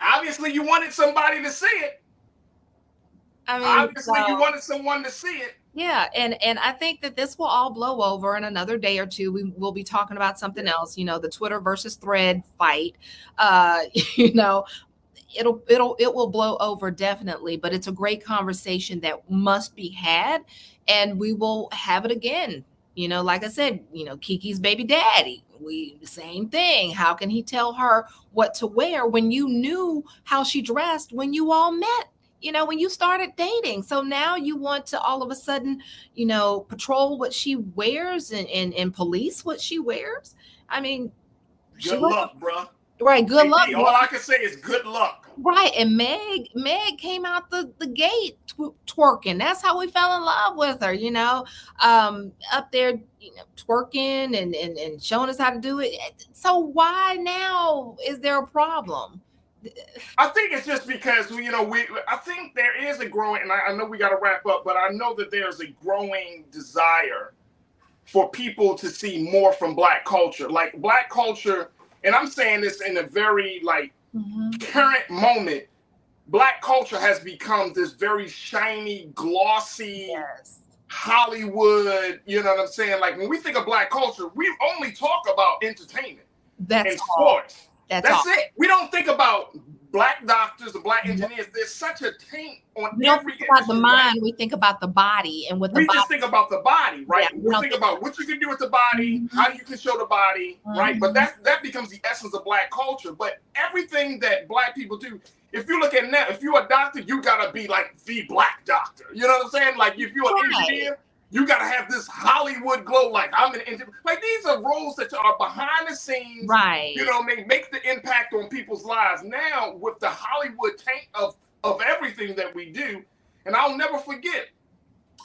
obviously you wanted somebody to see it. I mean, obviously you wanted someone to see it. Yeah, and I think that this will all blow over in another day or two. We will be talking about something else, you know, the Twitter versus Thread fight. You know, it will blow over definitely, but it's a great conversation that must be had, and we will have it again. You know, like I said, you know, Kiki's baby daddy, same thing. How can he tell her what to wear when you knew how she dressed when you all met? You know, when you started dating. So now you want to all of a sudden, you know, patrol what she wears and police what she wears. I mean, good luck, bro. Right, good luck. All I can say is good luck. Right, and Meg came out the gate twerking. That's how we fell in love with her, you know, up there, you know, twerking and showing us how to do it. So why now is there a problem? I think it's just because, you know, I think there is a growing, and I know we got to wrap up, but I know that there's a growing desire for people to see more from Black culture. Like Black culture, and I'm saying this in a very like current moment, Black culture has become this very shiny, glossy, Hollywood, you know what I'm saying? Like when we think of Black culture, we only talk about entertainment and sports. That's it. We don't think about Black doctors and Black engineers. There's such a taint on we don't think about the mind. We think about the body and what the we body. just think about the body, right? Yeah, we think about what you can do with the body, how you can show the body, right? But that becomes the essence of Black culture. But everything that Black people do, if you look at now, if you're a doctor, you gotta be like the Black doctor. You know what I'm saying? Like if you're an engineer, you gotta have this Hollywood glow. Like I'm an engineer. Like these are roles that are behind the scenes, right? You know, make the impact on people's lives. Now with the Hollywood taint of everything that we do, and I'll never forget.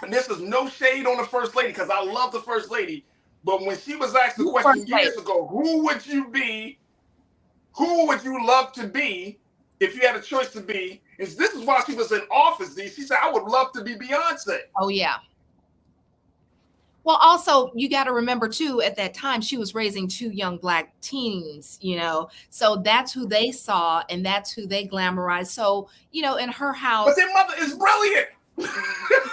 And this is no shade on the First Lady because I love the First Lady, but when she was asked the question years ago, who would you be? Who would you love to be if you had a choice to be? This is why she was in office. She said, "I would love to be Beyonce." Oh yeah. Well, also, you got to remember, too, at that time, she was raising 2 young Black teens, you know, so that's who they saw and that's who they glamorized. So, you know, in her house. But their mother is brilliant.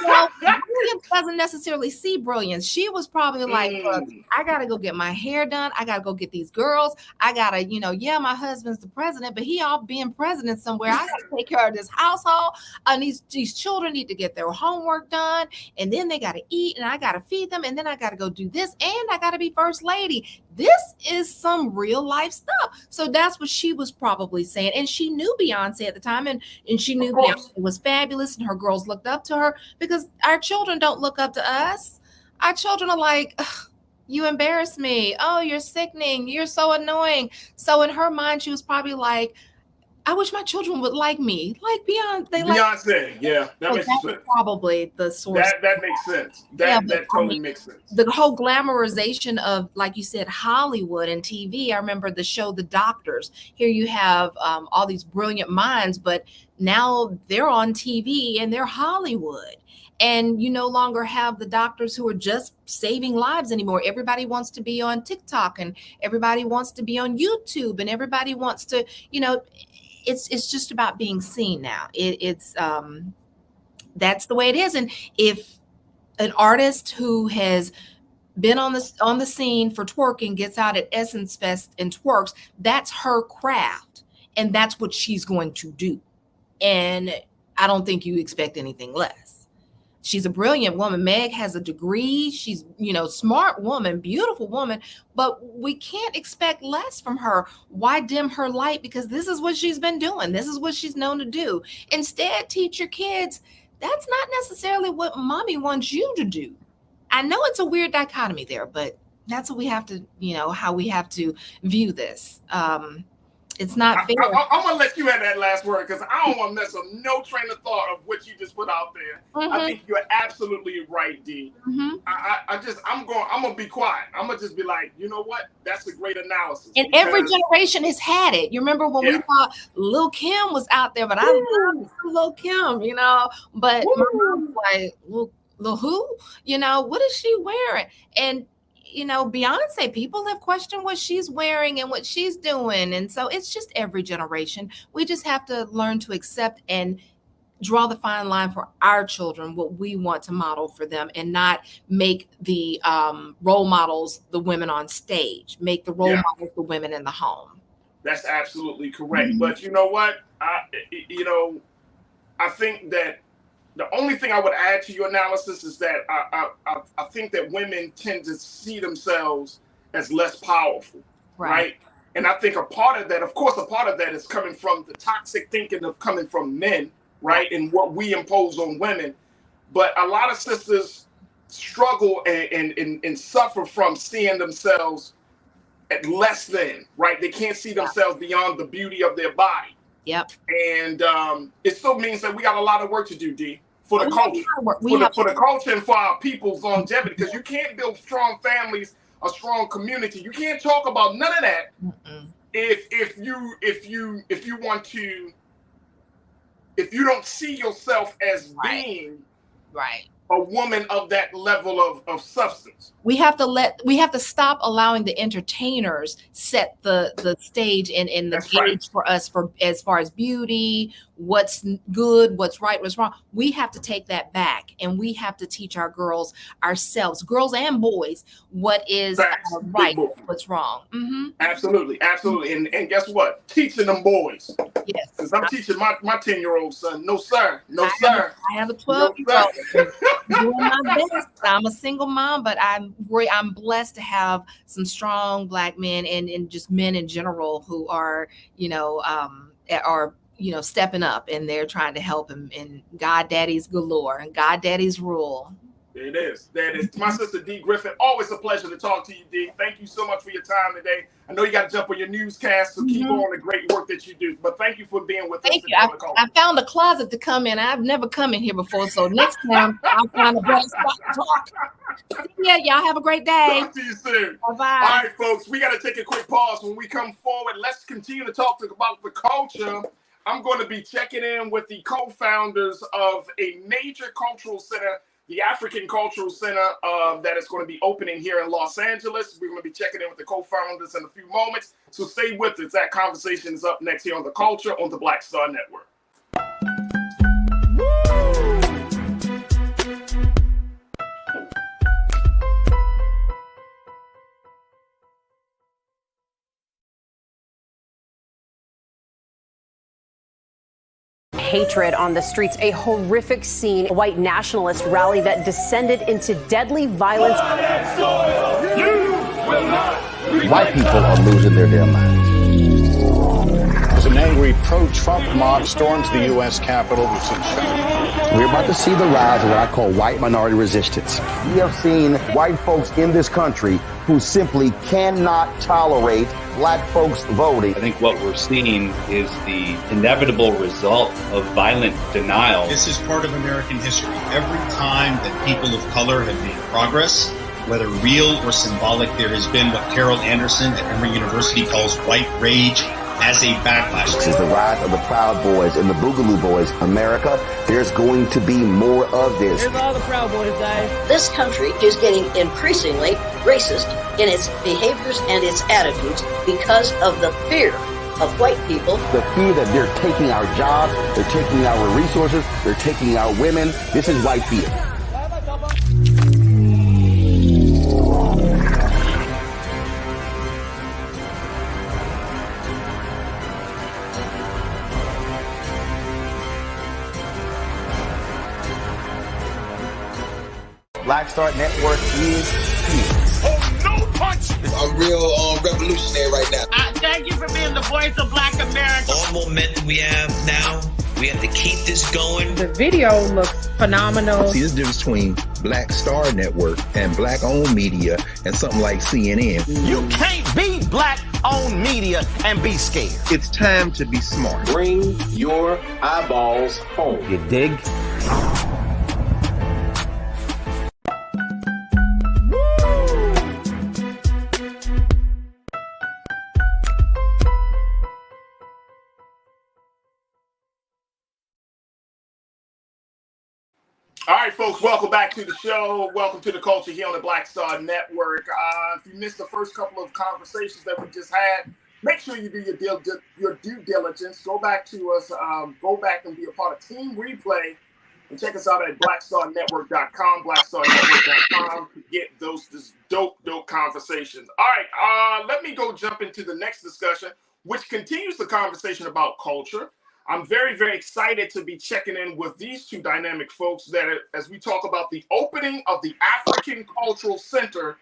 Well, brilliance doesn't necessarily see brilliance. She was probably like, look, I got to go get my hair done. I got to go get these girls. I got to, you know, yeah, my husband's the president, but he off being president somewhere. I got to take care of this household. And these children need to get their homework done. And then they got to eat and I got to feed them. And then I got to go do this. And I got to be first lady. This is some real life stuff. So that's what she was probably saying. And she knew Beyonce at the time. And she knew Beyonce was fabulous. And her girls looked up to her because our children don't look up to us. Our children are like, you embarrass me. Oh, you're sickening. You're so annoying. So in her mind, she was probably like, I wish my children would like me, like Beyonce. Beyonce, yeah, that makes sense. Probably the source. That makes sense. That totally makes sense. The whole glamorization of, like you said, Hollywood and TV. I remember the show The Doctors. Here you have all these brilliant minds, but now they're on TV and they're Hollywood. And you no longer have the doctors who are just saving lives anymore. Everybody wants to be on TikTok and everybody wants to be on YouTube and everybody wants to, you know, it's just about being seen now. It's that's the way it is. And if an artist who has been on the scene for twerking gets out at Essence Fest and twerks, that's her craft and that's what she's going to do. And I don't think you expect anything less. She's a brilliant woman. Meg has a degree. She's, smart woman, beautiful woman, but we can't expect less from her. Why dim her light? Because this is what she's been doing. This is what she's known to do. Instead, teach your kids, that's not necessarily what mommy wants you to do. I know it's a weird dichotomy there, but that's what we have to, how we have to view this. It's not fair. I'm going to let you have that last word because I don't want to mess up no train of thought of what you just put out there. I think you're absolutely right, D. I'm going to be quiet. I'm going to just be like, you know what? That's a great analysis. And every generation has had it. You remember when we thought Lil' Kim was out there, but I love Lil' Kim, but my mom was like, Lil who? What is she wearing? And Beyonce, people have questioned what she's wearing and what she's doing. And so it's just every generation. We just have to learn to accept and draw the fine line for our children, what we want to model for them, and not make the role models the women on stage, make the role models the women in the home. That's absolutely correct. But you know what? I think that the only thing I would add to your analysis is that I think that women tend to see themselves as less powerful, right? And I think a part of that is coming from the toxic thinking of coming from men, right? And what we impose on women. But a lot of sisters struggle and suffer from seeing themselves at less than, right? They can't see themselves beyond the beauty of their body. Yep. And it still means that we got a lot of work to do, D, for the culture, for the culture and for our people's longevity, because you can't build strong families, a strong community. You can't talk about none of that if you don't see yourself as being a woman of that level of substance. We have to stop allowing the entertainers set the stage and the gauge for us for as far as beauty, what's good, what's right, what's wrong. We have to take that back, and we have to teach our girls ourselves, girls and boys, what is right, what's wrong. Absolutely. And guess what? Teaching them boys. Yes. Because I'm teaching my 10-year-old son. No, sir. No, sir. I have a 12-year-old. Doing my best. I'm a single mom, but I'm blessed to have some strong Black men and just men in general who are, stepping up, and they're trying to help him. And God daddies galore and God daddies rule. It is. That is. My sister D Griffin, always a pleasure to talk to you, D. Thank you so much for your time today. I know you got to jump on your newscast, so keep on the great work that you do. But thank you for being with us. Thank you. I found a closet to come in. I've never come in here before, so next time I'll find a better spot to talk. Yeah, y'all have a great day. Talk to you soon. Bye-bye. All right, folks, we got to take a quick pause. When we come forward, let's continue to talk about the culture. I'm going to be checking in with the co-founders of a major cultural center, the African Cultural Center, that is going to be opening here in Los Angeles. We're going to be checking in with the co-founders in a few moments. So stay with us. That conversation is up next here on The Culture on the Black Star Network. Hatred on the streets, a horrific scene, a white nationalist rally that descended into deadly violence. White people are losing their damn minds. As an angry pro-Trump mob storms the U.S. Capitol, we're about to see the rise of what I call white minority resistance. We have seen white folks in this country who simply cannot tolerate Black folks voting. I think what we're seeing is the inevitable result of violent denial. This is part of American history. Every time that people of color have made progress, whether real or symbolic, there has been what Carol Anderson at Emory University calls white rage as a backlash. This is the rise of the Proud Boys and the Boogaloo Boys. America, there's going to be more of this. Here's all the Proud Boys, guys. This country is getting increasingly racist in its behaviors and its attitudes because of the fear of white people. The fear that they're taking our jobs, they're taking our resources, they're taking our women. This is white fear. Black Star Network is here. Oh, no punch! I'm real revolutionary right now. Thank you for being the voice of Black America. All momentum we have now, we have to keep this going. The video looks phenomenal. See, there's a difference between Black Star Network and black-owned media and something like CNN. You can't be black-owned media and be scared. It's time to be smart. Bring your eyeballs home. You dig? All right, folks, welcome back to the show. Welcome to the culture here on the Black Star Network. If you missed the first couple of conversations that we just had, make sure you do your due diligence. Go back to us. Go back and be a part of Team Replay. And check us out at blackstarnetwork.com, blackstarnetwork.com to get those dope conversations. All right, let me go jump into the next discussion, which continues the conversation about culture. I'm very, very excited to be checking in with these two dynamic folks that, as we talk about the opening of the African Cultural Center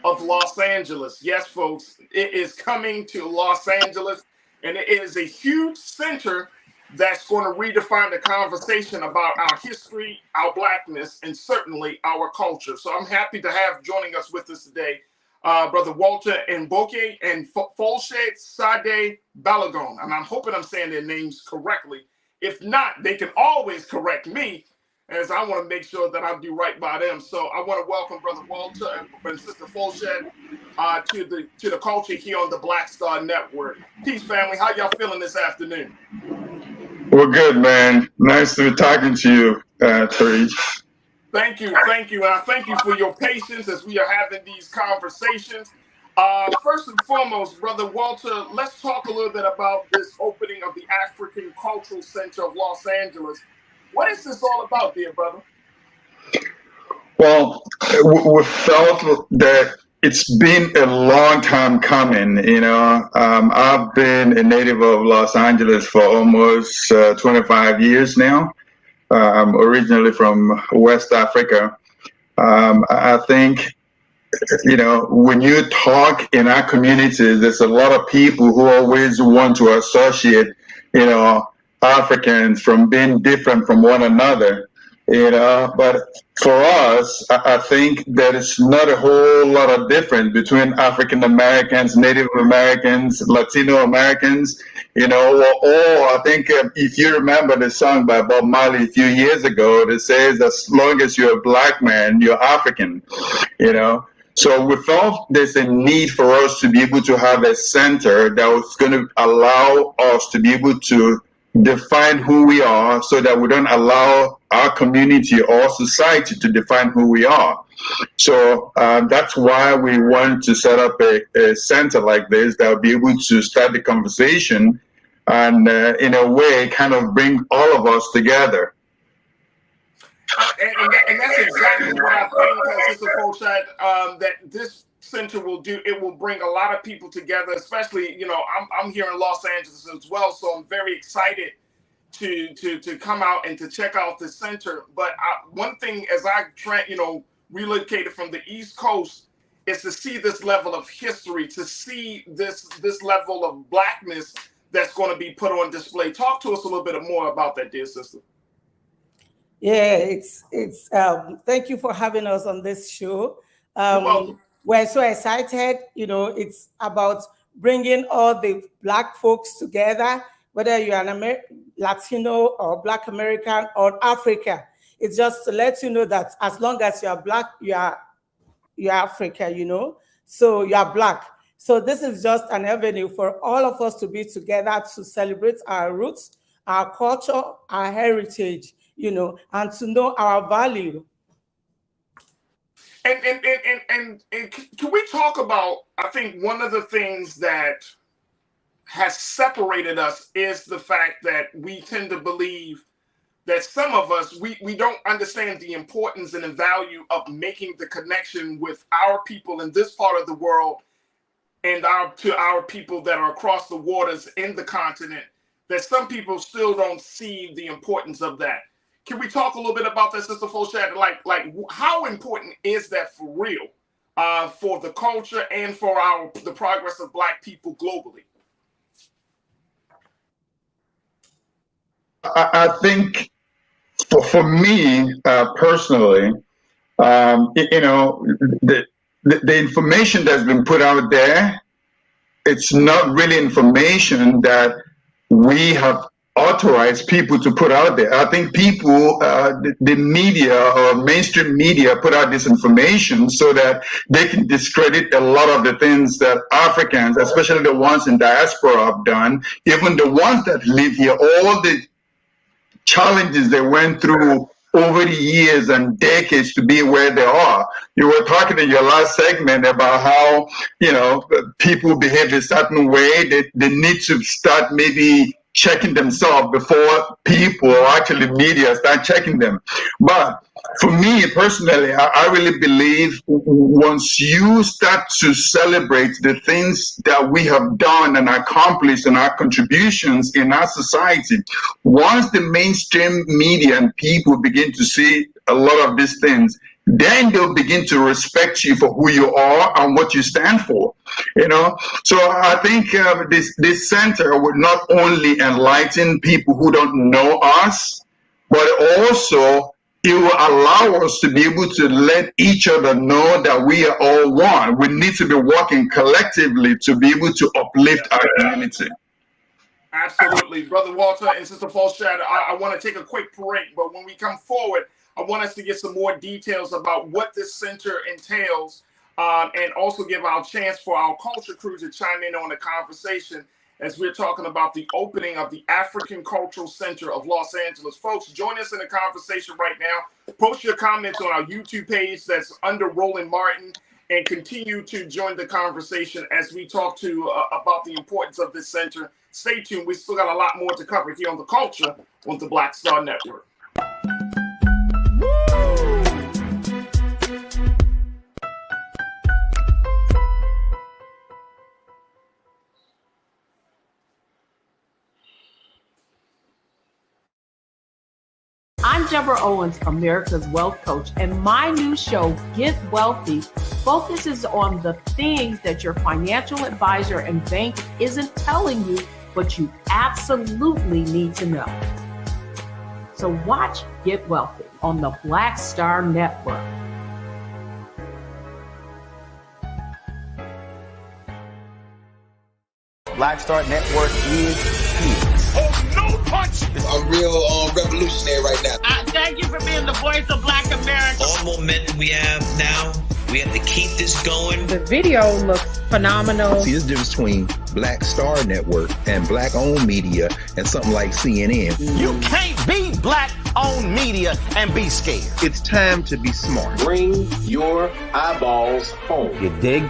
of Los Angeles. Yes, folks, it is coming to Los Angeles, and it is a huge center that's going to redefine the conversation about our history, our blackness, and certainly our culture. So I'm happy to have joining us with us today, Brother Walter Mboke and Folshed Sade Balogun. And I'm hoping I'm saying their names correctly. If not, they can always correct me, as I want to make sure that I do right by them. So I want to welcome Brother Walter and Sister Folshed to the culture here on the Black Star Network. Peace, family. How y'all feeling this afternoon? We're good, man. Nice to be talking to you, Tariq. Thank you. And I thank you for your patience as we are having these conversations. First and foremost, Brother Walter, let's talk a little bit about this opening of the African Cultural Center of Los Angeles. What is this all about, dear brother? Well, we felt that it's been a long time coming. I've been a native of Los Angeles for almost 25 years now. I'm originally from West Africa. I think, when you talk in our communities, there's a lot of people who always want to associate, Africans from being different from one another, but for us, I think there is not a whole lot of difference between African Americans, Native Americans, Latino Americans, or I think if you remember the song by Bob Marley a few years ago that says, as long as you're a black man, you're African, So we felt there's a need for us to be able to have a center that was going to allow us to be able to define who we are so that we don't allow our community or society to define who we are. So that's why we want to set up a center like this that will be able to start the conversation and in a way kind of bring all of us together. And that's exactly what I think, Sister Folshed, that this center will do. It will bring a lot of people together, especially, I'm here in Los Angeles as well, so I'm very excited to come out and to check out the center. But one thing, as I relocated from the East Coast, is to see this level of history, to see this level of blackness that's going to be put on display. Talk to us a little bit more about that, dear sister. Yeah, it's thank you for having us on this show. We're so excited. It's about bringing all the Black folks together, whether you're an Latino or Black American or Africa. It's just to let you know that as long as you're Black, you're Africa, so you're Black. So this is just an avenue for all of us to be together to celebrate our roots, our culture, our heritage, and to know our value. And can we talk about, I think one of the things that has separated us is the fact that we tend to believe that some of us, we don't understand the importance and the value of making the connection with our people in this part of the world and to our people that are across the waters in the continent, that some people still don't see the importance of that. Can we talk a little bit about that, Sister Foshad? Like how important is that for real, for the culture and for the progress of Black people globally? I think for me personally, the information that's been put out there, it's not really information that we have authorized people to put out there. I think people, the media or mainstream media put out this information so that they can discredit a lot of the things that Africans, especially the ones in diaspora, have done, even the ones that live here, all the challenges they went through over the years and decades to be where they are. You were talking in your last segment about how, people behave a certain way. They need to start maybe checking themselves before people, or actually media, start checking them. But for me personally, I really believe once you start to celebrate the things that we have done and accomplished and our contributions in our society, once the mainstream media and people begin to see a lot of these things, then they'll begin to respect you for who you are and what you stand for. So I think this center would not only enlighten people who don't know us, but also it will allow us to be able to let each other know that we are all one. We need to be working collectively to be able to uplift our community. Absolutely. Brother Walter and Sister Foshad, I want to take a quick break, but when we come forward, I want us to get some more details about what this center entails, and also give our chance for our culture crew to chime in on the conversation as we're talking about the opening of the African Cultural Center of Los Angeles. Folks, join us in the conversation right now. Post your comments on our YouTube page that's under Roland Martin, and continue to join the conversation as we talk about the importance of this center. Stay tuned. We still got a lot more to cover here on The Culture on the Black Star Network. I'm Deborah Owens, America's Wealth Coach, and my new show, Get Wealthy, focuses on the things that your financial advisor and bank isn't telling you, but you absolutely need to know. So watch Get Wealthy on the Black Star Network. Black Star Network is here. Oh, no punch! A real revolutionary right now. Thank you for being the voice of Black America. All momentum we have now, we have to keep this going. The video looks phenomenal. See, there's a difference between Black Star Network and Black-owned media and something like CNN. You can't be Black-owned media and be scared. It's time to be smart. Bring your eyeballs home. You dig?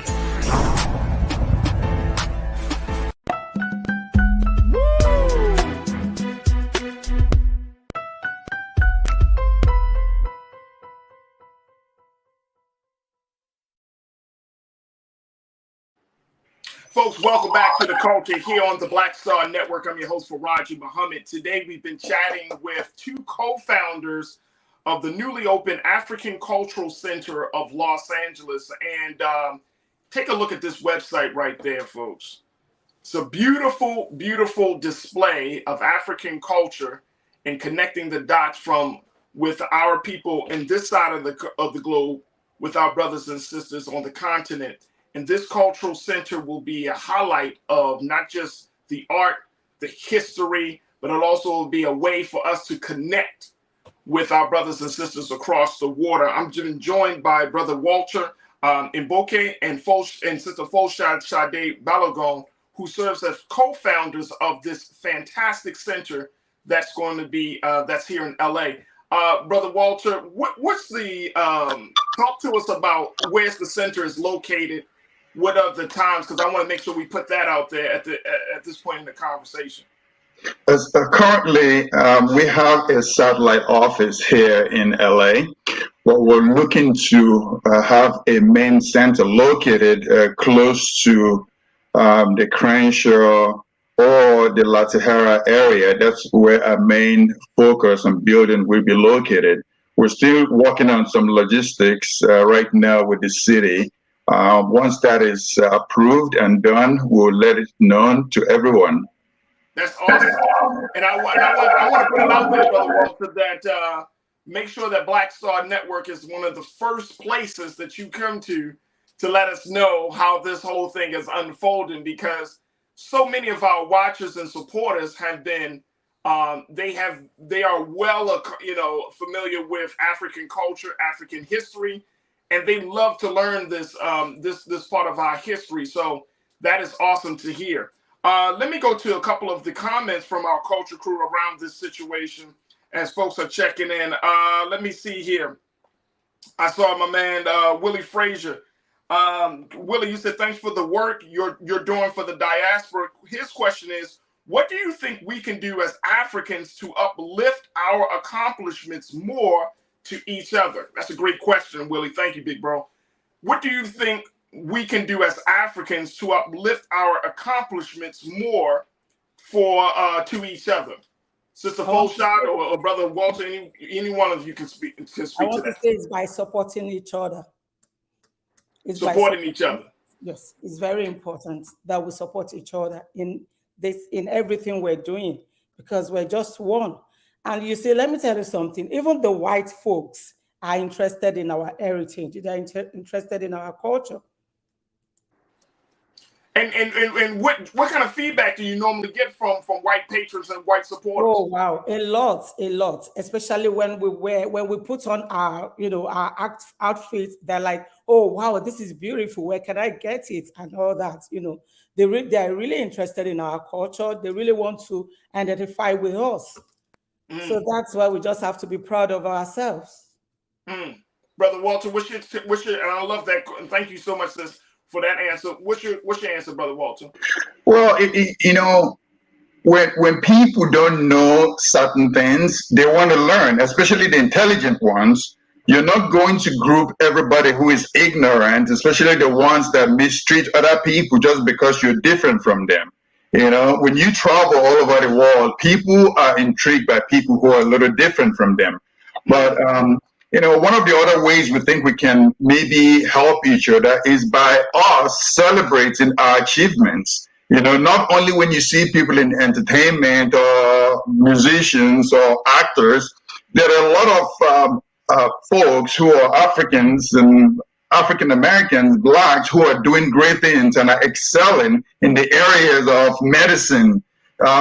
Folks, welcome back to The Culture here on the Black Star Network. I'm your host, Farajii Muhammad. Today, we've been chatting with two co-founders of the newly opened African Cultural Center of Los Angeles. And take a look at this website right there, folks. It's a beautiful, beautiful display of African culture and connecting the dots with our people in this side of the globe with our brothers and sisters on the continent. And this cultural center will be a highlight of not just the art, the history, but it'll also be a way for us to connect with our brothers and sisters across the water. I'm joined by Brother Walter Mboke and Sister Foshad Sade Balogun, who serves as co-founders of this fantastic center that's going to be that's here in LA. Brother Walter, what's the talk to us about where the center is located? What are the times? Because I want to make sure we put that out there at this point in the conversation. Currently, we have a satellite office here in LA, but we're looking to have a main center located close to the Crenshaw or the La Tejera area. That's where our main focus on building will be located. We're still working on some logistics right now with the city. Once that is approved and done, we'll let it known to everyone. That's awesome. And I want to put it out there, Brother Walter, that make sure that Black Star Network is one of the first places that you come to let us know how this whole thing is unfolding, because so many of our watchers and supporters have been they are well familiar with African culture, African history, and they love to learn this this part of our history. So that is awesome to hear. Let me go to a couple of the comments from our culture crew around this situation as folks are checking in. Let me see here. I saw my man Willie Frazier. Willie, you said thanks for the work you're doing for the diaspora. His question is, what do you think we can do as Africans to uplift our accomplishments more to each other? That's a great question, Willie. Thank you, big bro. What do you think we can do as Africans to uplift our accomplishments more to each other? Sister Folshad or Brother Walter, any one of you can speak to that. I want to say it's by supporting each other. It's supporting each other. Yes, it's very important that we support each other in everything we're doing, because we're just one. And you see, let me tell you something. Even the white folks are interested in our heritage. They're interested in our culture. And what kind of feedback do you normally get from white patrons and white supporters? Oh wow, a lot. Especially when we put on our our outfits, they're like, oh wow, this is beautiful. Where can I get it? And all that. They are really interested in our culture. They really want to identify with us. So that's why we just have to be proud of ourselves. Brother Walter, what's your and I love that. And thank you so much, sis, for that answer. What's your answer, Brother Walter? Well, when people don't know certain things, they want to learn, especially the intelligent ones. You're not going to group everybody who is ignorant, especially the ones that mistreat other people just because you're different from them. When you travel all over the world, people are intrigued by people who are a little different from them. But one of the other ways we think we can maybe help each other is by us celebrating our achievements. Not only when you see people in entertainment or musicians or actors, there are a lot of folks who are Africans and African Americans, Blacks, who are doing great things and are excelling in the areas of medicine,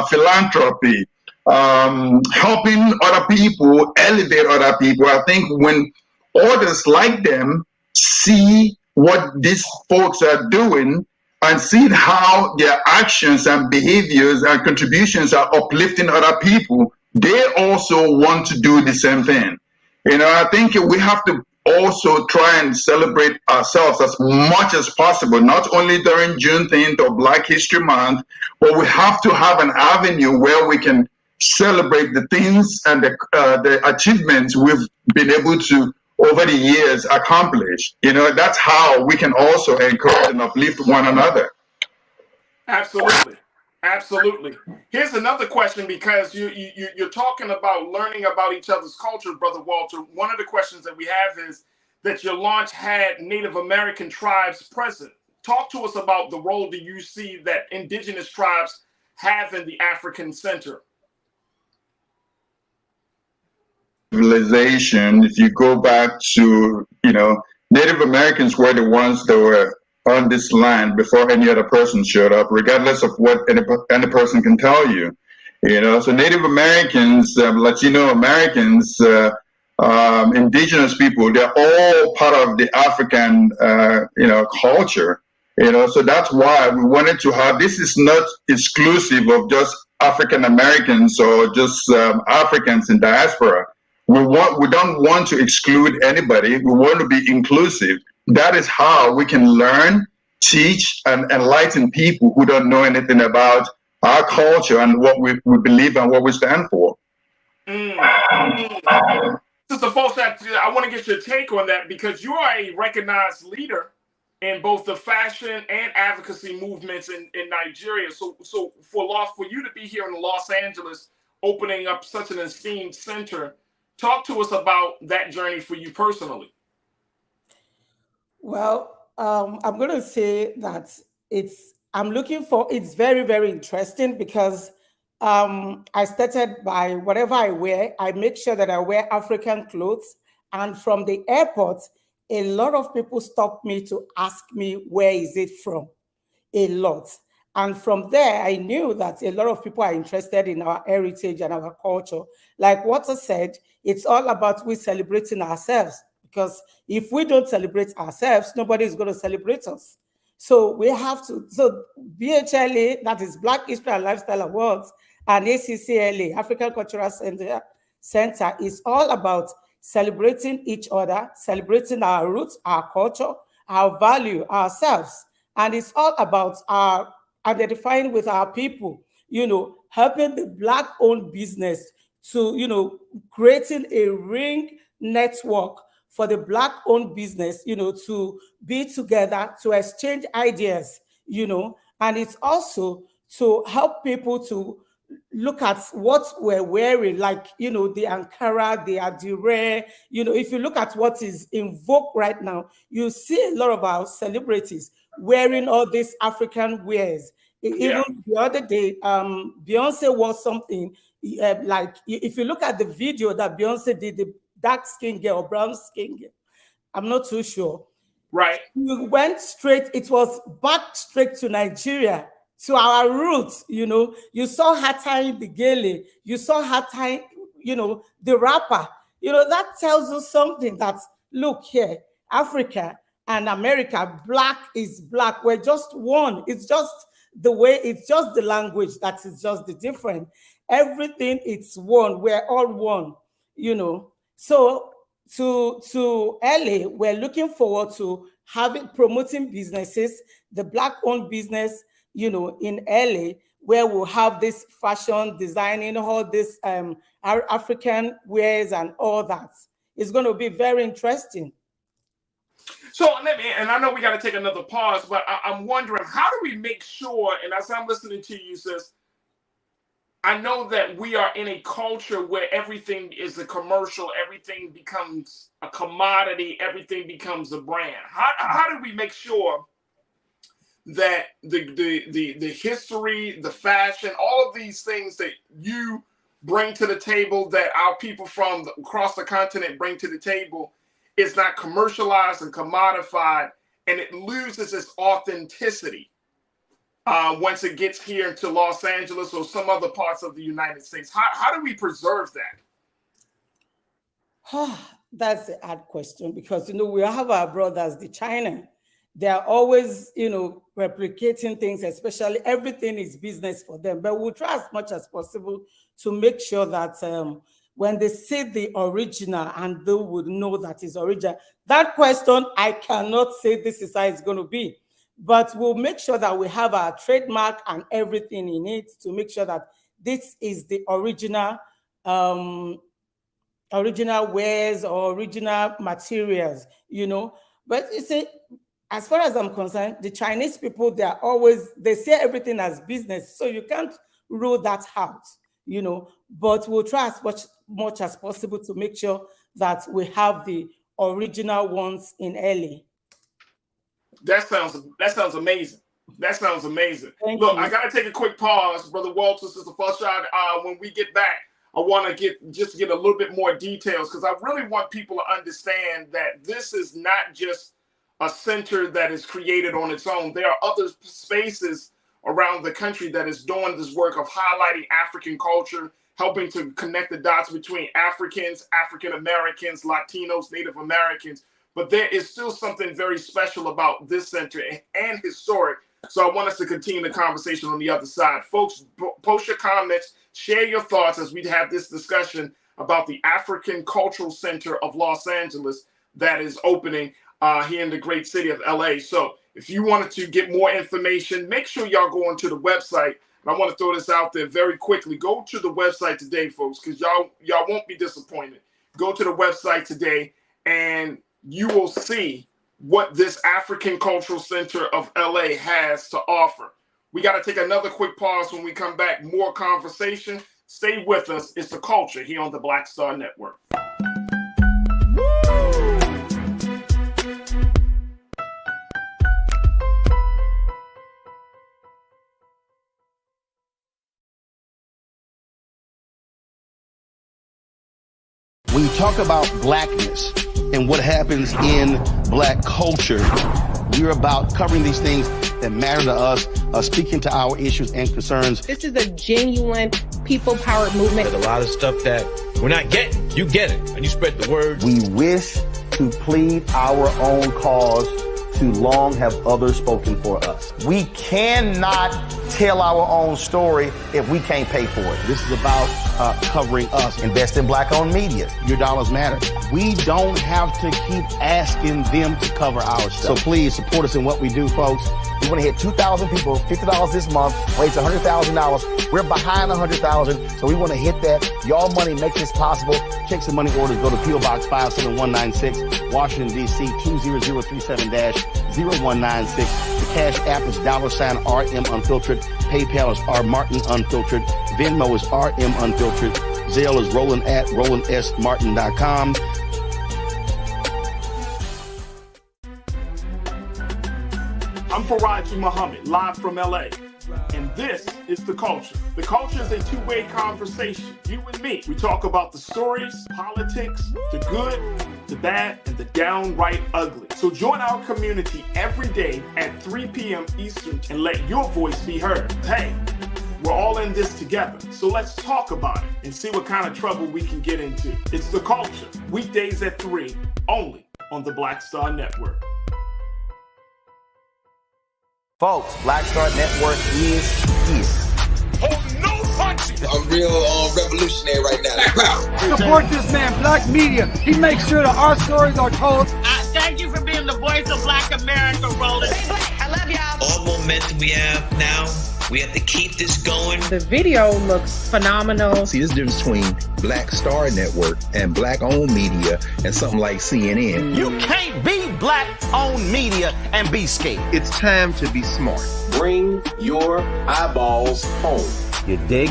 philanthropy, helping other people, elevate other people. I think when others like them see what these folks are doing and see how their actions and behaviors and contributions are uplifting other people, they also want to do the same thing. I think we have to also try and celebrate ourselves as much as possible, not only during Juneteenth or Black History Month, but we have to have an avenue where we can celebrate the things and the achievements we've been able to, over the years, accomplish. That's how we can also encourage and uplift one another. Absolutely. Here's another question, because you're talking about learning about each other's culture, Brother Walter. One of the questions that we have is that your launch had Native American tribes present. Talk to us about the role do you see that indigenous tribes have in the African Center? Civilization, if you go back to, Native Americans were the ones that were on this land before any other person showed up, regardless of what any person can tell you. So Native Americans, Latino Americans, indigenous people, they're all part of the African, culture. So that's why we wanted to have, this is not exclusive of just African Americans or just Africans in diaspora. We don't want to exclude anybody. We want to be inclusive. That is how we can learn, teach, and enlighten people who don't know anything about our culture and what we believe and what we stand for. Sister Folshad, I want to get your take on that, because you are a recognized leader in both the fashion and advocacy movements in Nigeria. So for you to be here in Los Angeles, opening up such an esteemed center, talk to us about that journey for you personally. Well, I'm going to say that it's very, very interesting because I started by whatever I wear, I make sure that I wear African clothes. And from the airport, a lot of people stop me to ask me, where is it from? A lot. And from there, I knew that a lot of people are interested in our heritage and our culture. Like Walter said, it's all about we celebrating ourselves, because if we don't celebrate ourselves, nobody is going to celebrate us. So we have to, so BHLA, that is Black History and Lifestyle Awards, and ACCLA, African Cultural Center, is all about celebrating each other, celebrating our roots, our culture, our value, ourselves. And it's all about our identifying with our people, helping the Black-owned business to, creating a ring network for the Black-owned business, to be together, to exchange ideas, and it's also to help people to look at what we're wearing, like, the Ankara, the India.Arie. If you look at what is in vogue right now, you see a lot of our celebrities wearing all these African wares. Yeah. Even the other day, Beyonce wore something like, if you look at the video that Beyonce did, the dark skin girl or brown skin girl, I'm not too sure. Right. We went straight, it was back straight to Nigeria, to our roots. You saw her tying the gele, you saw her tying, the wrapper. That tells you something that, look here, Africa and America, Black is Black. We're just one. It's just the way, it's just the language that is just the different. Everything, it's one. We're all one, So to LA, we're looking forward to promoting businesses, the Black-owned business, in LA, where we'll have this fashion designing, all this African wares and all that. It's going to be very interesting. So and I know we got to take another pause, but I'm wondering, how do we make sure, and as I'm listening to you, sis, I know that we are in a culture where everything is a commercial, everything becomes a commodity, everything becomes a brand. How do we make sure that the history, the fashion, all of these things that you bring to the table, that our people from across the continent bring to the table, is not commercialized and commodified, and it loses its authenticity once it gets here into Los Angeles or some other parts of the United States? How do we preserve that? That's an odd question, because we have our brothers, the China. They're always, replicating things, especially everything is business for them. But we'll try as much as possible to make sure that when they see the original, and they would know that it's original. That question, I cannot say this is how it's going to be. But we'll make sure that we have our trademark and everything in it to make sure that this is the original wares or original materials, But you see, as far as I'm concerned, the Chinese people, they see everything as business. So you can't rule that out, But we'll try as much as possible to make sure that we have the original ones in LA. That sounds amazing. That sounds amazing. Thank Look, you. I gotta take a quick pause, Brother Walter, Sister Farajii. When we get back, I want to get a little bit more details, because I really want people to understand that this is not just a center that is created on its own. There are other spaces around the country that is doing this work of highlighting African culture, helping to connect the dots between Africans, African Americans, Latinos, Native Americans. But there is still something very special about this center and historic. So I want us to continue the conversation on the other side. Folks, post your comments, share your thoughts as we have this discussion about the African Cultural Center of Los Angeles that is opening here in the great city of LA. So if you wanted to get more information, make sure y'all go onto the website. And I want to throw this out there very quickly. Go to the website today, folks, because y'all won't be disappointed. Go to the website today, and you will see what this African Cultural Center of LA has to offer. We got to take another quick pause. When we come back, more conversation. Stay with us. It's The Culture here on the Black Star Network. When you talk about blackness and what happens in black culture, we're about covering these things that matter to us, speaking to our issues and concerns. This is a genuine people-powered movement. There's a lot of stuff that we're not getting. You get it, and you spread the word. We wish to plead our own cause. Too long have others spoken for us. We cannot tell our own story if we can't pay for it. This is about covering us. Invest in black-owned media. Your dollars matter. We don't have to keep asking them to cover our stuff. So please support us in what we do, folks. We want to hit 2,000 people, $50 this month, raise $100,000. We're behind 100,000, so we want to hit that. Y'all money makes this possible. Check some money orders. Go to P.O. Box 57196, Washington, D.C. 20037-0196. The Cash App is $RM Unfiltered. PayPal is R Martin Unfiltered. Venmo is RM Unfiltered. Zelle is Roland at RolandSMartin.com. I'm Farajii Muhammad, live from LA. And this is The Culture. The Culture is a two-way conversation. You and me. We talk about the stories, politics, the good, the bad, and the downright ugly. So join our community every day at 3 p.m. Eastern and let your voice be heard. Hey, we're all in this together. So let's talk about it and see what kind of trouble we can get into. It's The Culture. Weekdays at 3, only on the Black Star Network. Folks, Black Star Network is here. Oh, no punches! I'm real revolutionary right now. Support this man, Black Media. He makes sure that our stories are told. Thank you for being the voice of Black America, Roland. Hey, Black, I love y'all. All momentum we have now, we have to keep this going. The video looks phenomenal. See, this difference between Black Star Network and black-owned media and something like CNN. You can't be black-owned media and be scared. It's time to be smart. Bring your eyeballs home. You dig?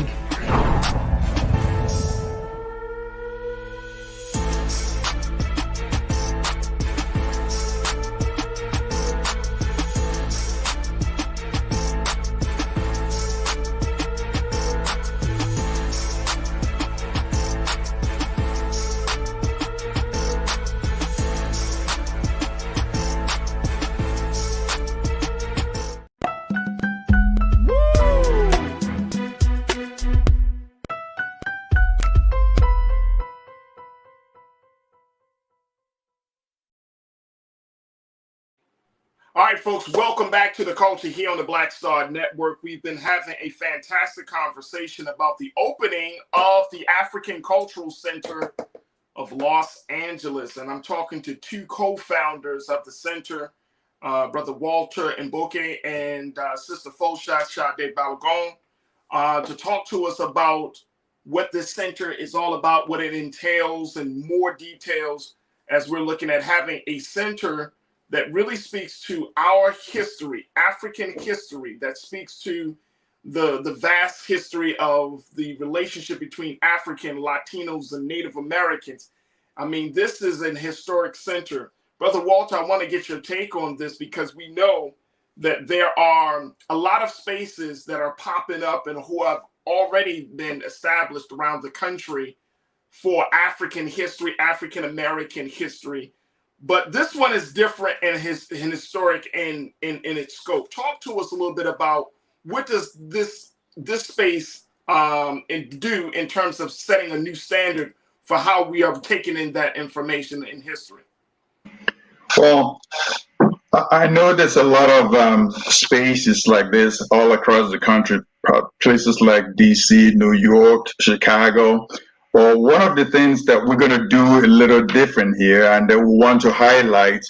All right, folks, welcome back to The Culture here on the Black Star Network. We've been having a fantastic conversation about the opening of the African Cultural Center of Los Angeles. And I'm talking to two co-founders of the center, Brother Walter Mboke and Sister Fosha Sade Balogun, to talk to us about what this center is all about, what it entails, and more details as we're looking at having a center that really speaks to our history, African history, that speaks to the vast history of the relationship between African, Latinos, and Native Americans. I mean, this is an historic center. Brother Walter, I want to get your take on this because we know that there are a lot of spaces that are popping up and who have already been established around the country for African history, African American history. But this one is different in historic in its scope. Talk to us a little bit about what does this space do in terms of setting a new standard for how we are taking in that information in history. Well, I know there's a lot of spaces like this all across the country, places like DC, New York, Chicago. Well, one of the things that we're going to do a little different here and that we want to highlight,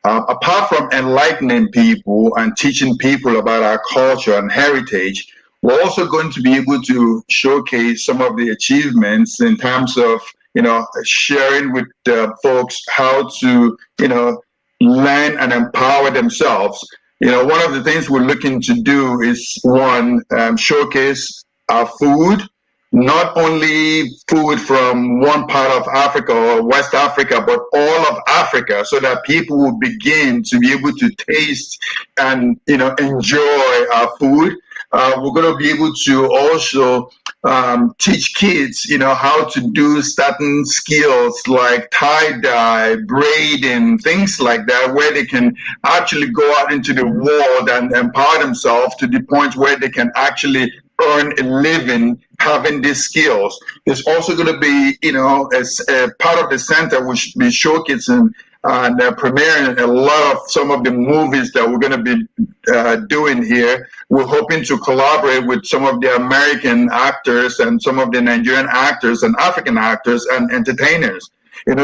apart from enlightening people and teaching people about our culture and heritage, we're also going to be able to showcase some of the achievements in terms of, sharing with folks how to, learn and empower themselves. One of the things we're looking to do is showcase our food, not only food from one part of Africa or West Africa, but all of Africa, so that people will begin to be able to taste and enjoy our food. We're going to be able to also teach kids, how to do certain skills like tie-dye, braiding, things like that, where they can actually go out into the world and empower themselves to the point where they can actually earn a living having these skills. There's also going to be, as a part of the center, we should be showcasing and premiering a lot of some of the movies that we're going to be doing here. We're hoping to collaborate with some of the American actors and some of the Nigerian actors and African actors and entertainers.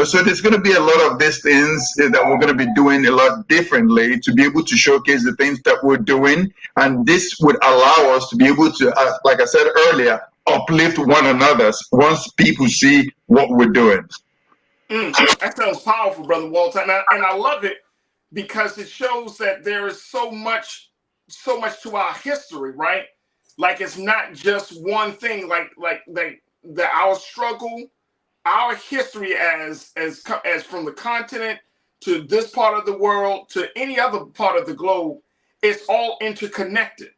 So there's going to be a lot of these things that we're going to be doing a lot differently to be able to showcase the things that we're doing. And this would allow us to be able to, like I said earlier, uplift one another once people see what we're doing. That sounds powerful, Brother Walter. And I love it because it shows that there is so much to our history, right? Like it's not just one thing, like our struggle, our history as from the continent to this part of the world to any other part of the globe, it's all interconnected.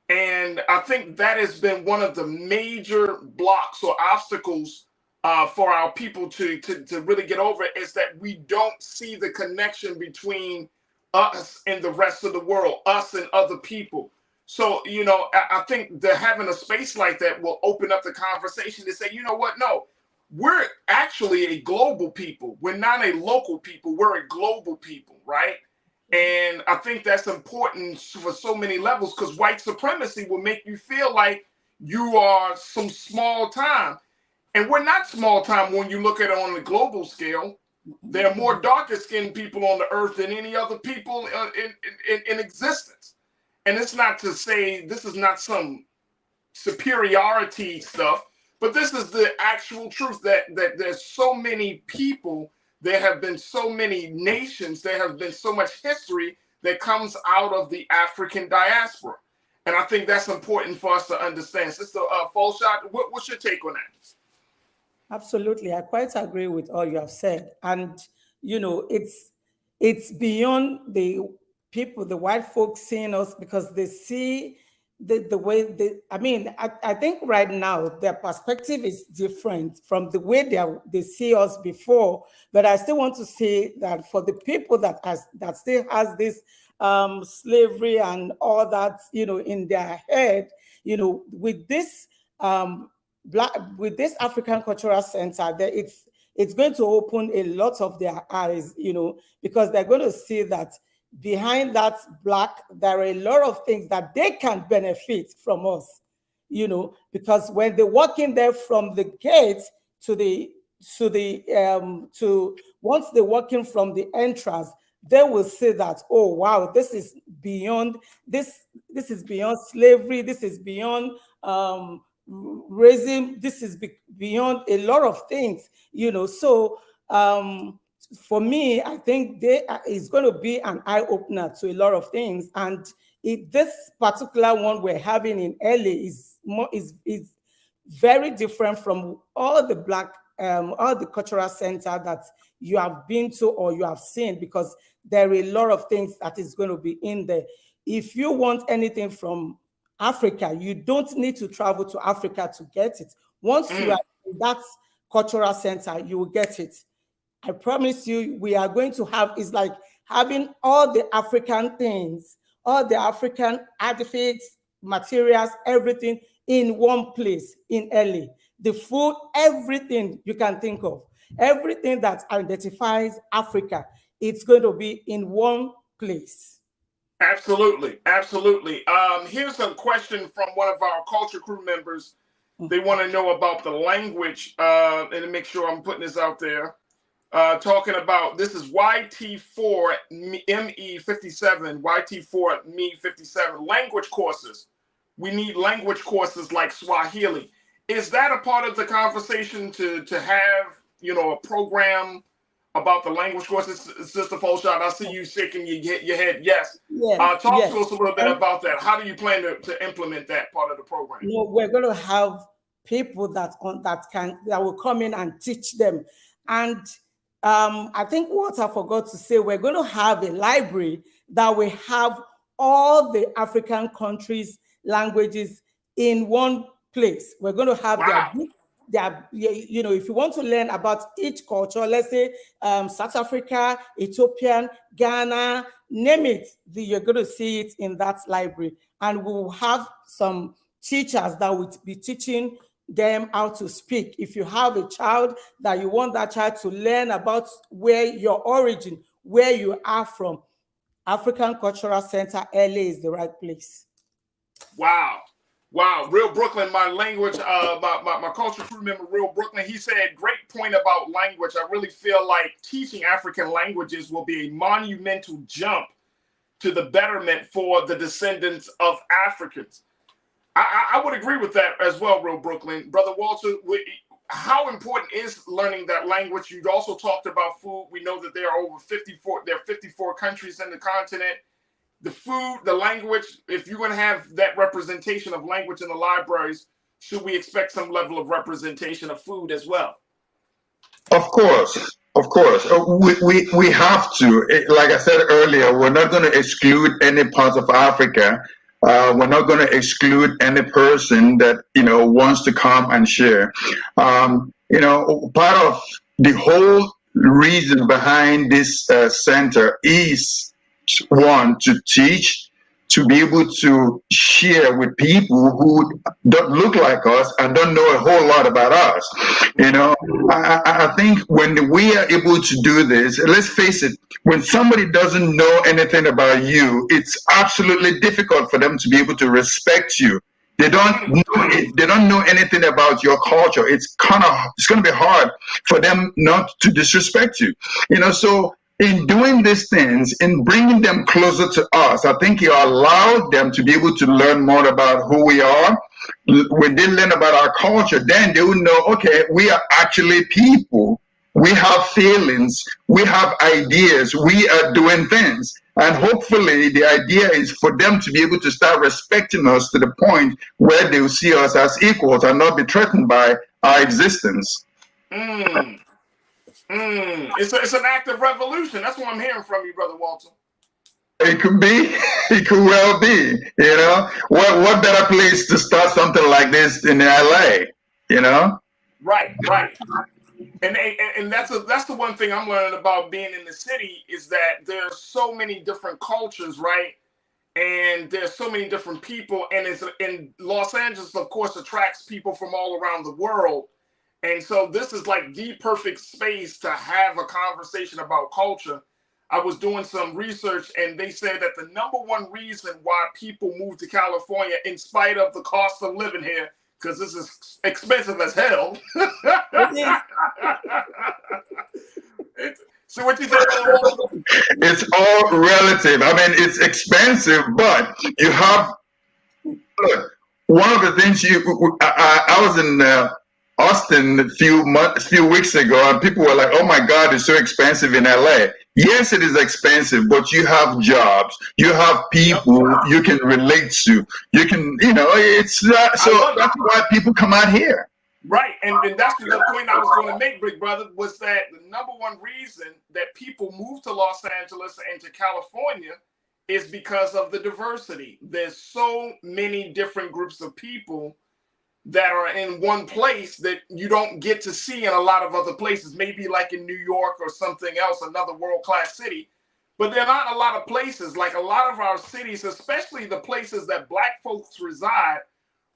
And I think that has been one of the major blocks or obstacles for our people to really get over it, is that we don't see the connection between us and the rest of the world, us and other people. So, I think that having a space like that will open up the conversation to say, you know what, no, we're actually a global people. We're not a local people. We're a global people, right? And I think that's important for so many levels, because white supremacy will make you feel like you are some small time. And we're not small time when you look at it on the global scale. There are more darker skinned people on the earth than any other people in existence. And it's not to say this is not some superiority stuff, but this is the actual truth that there's so many people, there have been so many nations, there have been so much history that comes out of the African diaspora. And I think that's important for us to understand. Sister Folshot, what's your take on that? Absolutely. I quite agree with all you have said. And, it's beyond the people, the white folks seeing us, because they see the way I think right now their perspective is different from the way they see us before. But I still want to say that for the people that still has this slavery and all that, in their head, with this with this African Cultural Center, that it's going to open a lot of their eyes, because they're going to see that behind that Black, there are a lot of things that they can benefit from us, because when they walk in there from the gate to once they walk in from the entrance, they will see that, oh wow, this is beyond this is beyond slavery, this is beyond racism, this is beyond a lot of things, So for me, I think it's going to be an eye-opener to a lot of things. And this particular one we're having in LA is very different from all the Black, all the cultural center that you have been to or you have seen, because there are a lot of things that is going to be in there. If you want anything from Africa, you don't need to travel to Africa to get it. Once you are in that cultural center, you will get it. I promise you, we are going to have, it's like having all the African things, all the African artifacts, materials, everything in one place in LA. The food, everything you can think of, everything that identifies Africa, it's going to be in one place. Absolutely, absolutely. Here's a question from one of our culture crew members. They want to know about the language, and to make sure I'm putting this out there. Talking about, this is YT4ME57, YT4ME57, language courses. We need language courses like Swahili. Is that a part of the conversation to have, a program about the language courses, Sister Folshot? I see you shaking your head. Yes. Yes. Talk to us a little bit about that. How do you plan to implement that part of the program? You know, we're going to have people that will come in and teach them. And I think what I forgot to say, we're going to have a library that will have all the African countries' languages in one place. We're going to have you know, if you want to learn about each culture, let's say South Africa, Ethiopian, Ghana, name it, you're going to see it in that library. And we will have some teachers that would be teaching them how to speak. If you have a child that you want that child to learn about where your origin, where you are from, African Cultural Center, LA is the right place. Wow. Real Brooklyn, my language, my culture crew member, Real Brooklyn, he said, great point about language. I really feel like teaching African languages will be a monumental jump to the betterment for the descendants of Africans. I would agree with that as well, Real Brooklyn. Brother Walter, how important is learning that language? You also talked about food. We know that there are over 54 countries in the continent. The food, the language, if you're going to have that representation of language in the libraries, should we expect some level of representation of food as well? Of course. We have to. Like I said earlier, we're not going to exclude any parts of Africa. We're not going to exclude any person that, you know, wants to come and share. You know, part of the whole reason behind this center is one, to teach, to be able to share with people who don't look like us and don't know a whole lot about us. You know, I think when we are able to do this, let's face it, when somebody doesn't know anything about you, it's absolutely difficult for them to be able to respect you. They don't know anything about your culture. It's going to be hard for them not to disrespect you. You know, so in doing these things, in bringing them closer to us, I think you allow them to be able to learn more about who we are. When they learn about our culture, then they will know, okay, we are actually people. We have feelings. We have ideas. We are doing things. And hopefully the idea is for them to be able to start respecting us to the point where they will see us as equals and not be threatened by our existence. It's an act of revolution. That's what I'm hearing from you, Brother Walter. It could be. It could well be. You know, what better place to start something like this in LA? You know. Right. And that's the one thing I'm learning about being in the city is that there's so many different cultures, right? And there's so many different people, and in Los Angeles, of course, attracts people from all around the world. And so this is like the perfect space to have a conversation about culture. I was doing some research and they said that the number one reason why people move to California, in spite of the cost of living here, because this is expensive as hell. So what you think? It's all relative. I mean, it's expensive, but you have, look, one of the things I was in Austin a few weeks ago, and people were like, "Oh my God, it's so expensive in LA." Yes, it is expensive, but you have jobs, you have people you can relate to, you can, you know, it's not, so that's why people come out here. Right, and that's the point I was going to make, Big Brother, was that the number one reason that people move to Los Angeles and to California is because of the diversity. There's so many different groups of people that are in one place that you don't get to see in a lot of other places, maybe like in New York or something else, another world-class city. But there are not a lot of places, like a lot of our cities, especially the places that Black folks reside,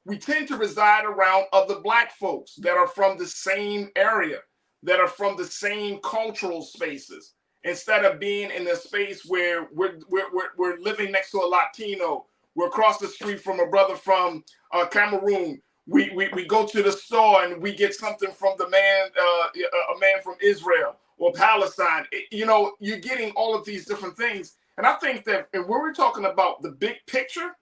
we tend to reside around other Black folks that are from the same area, that are from the same cultural spaces, instead of being in a space where we're living next to a Latino, we're across the street from a brother from Cameroon. We go to the store and we get something from the man, a man from Israel or Palestine. You know, you're getting all of these different things. And I think that when we're talking about the big picture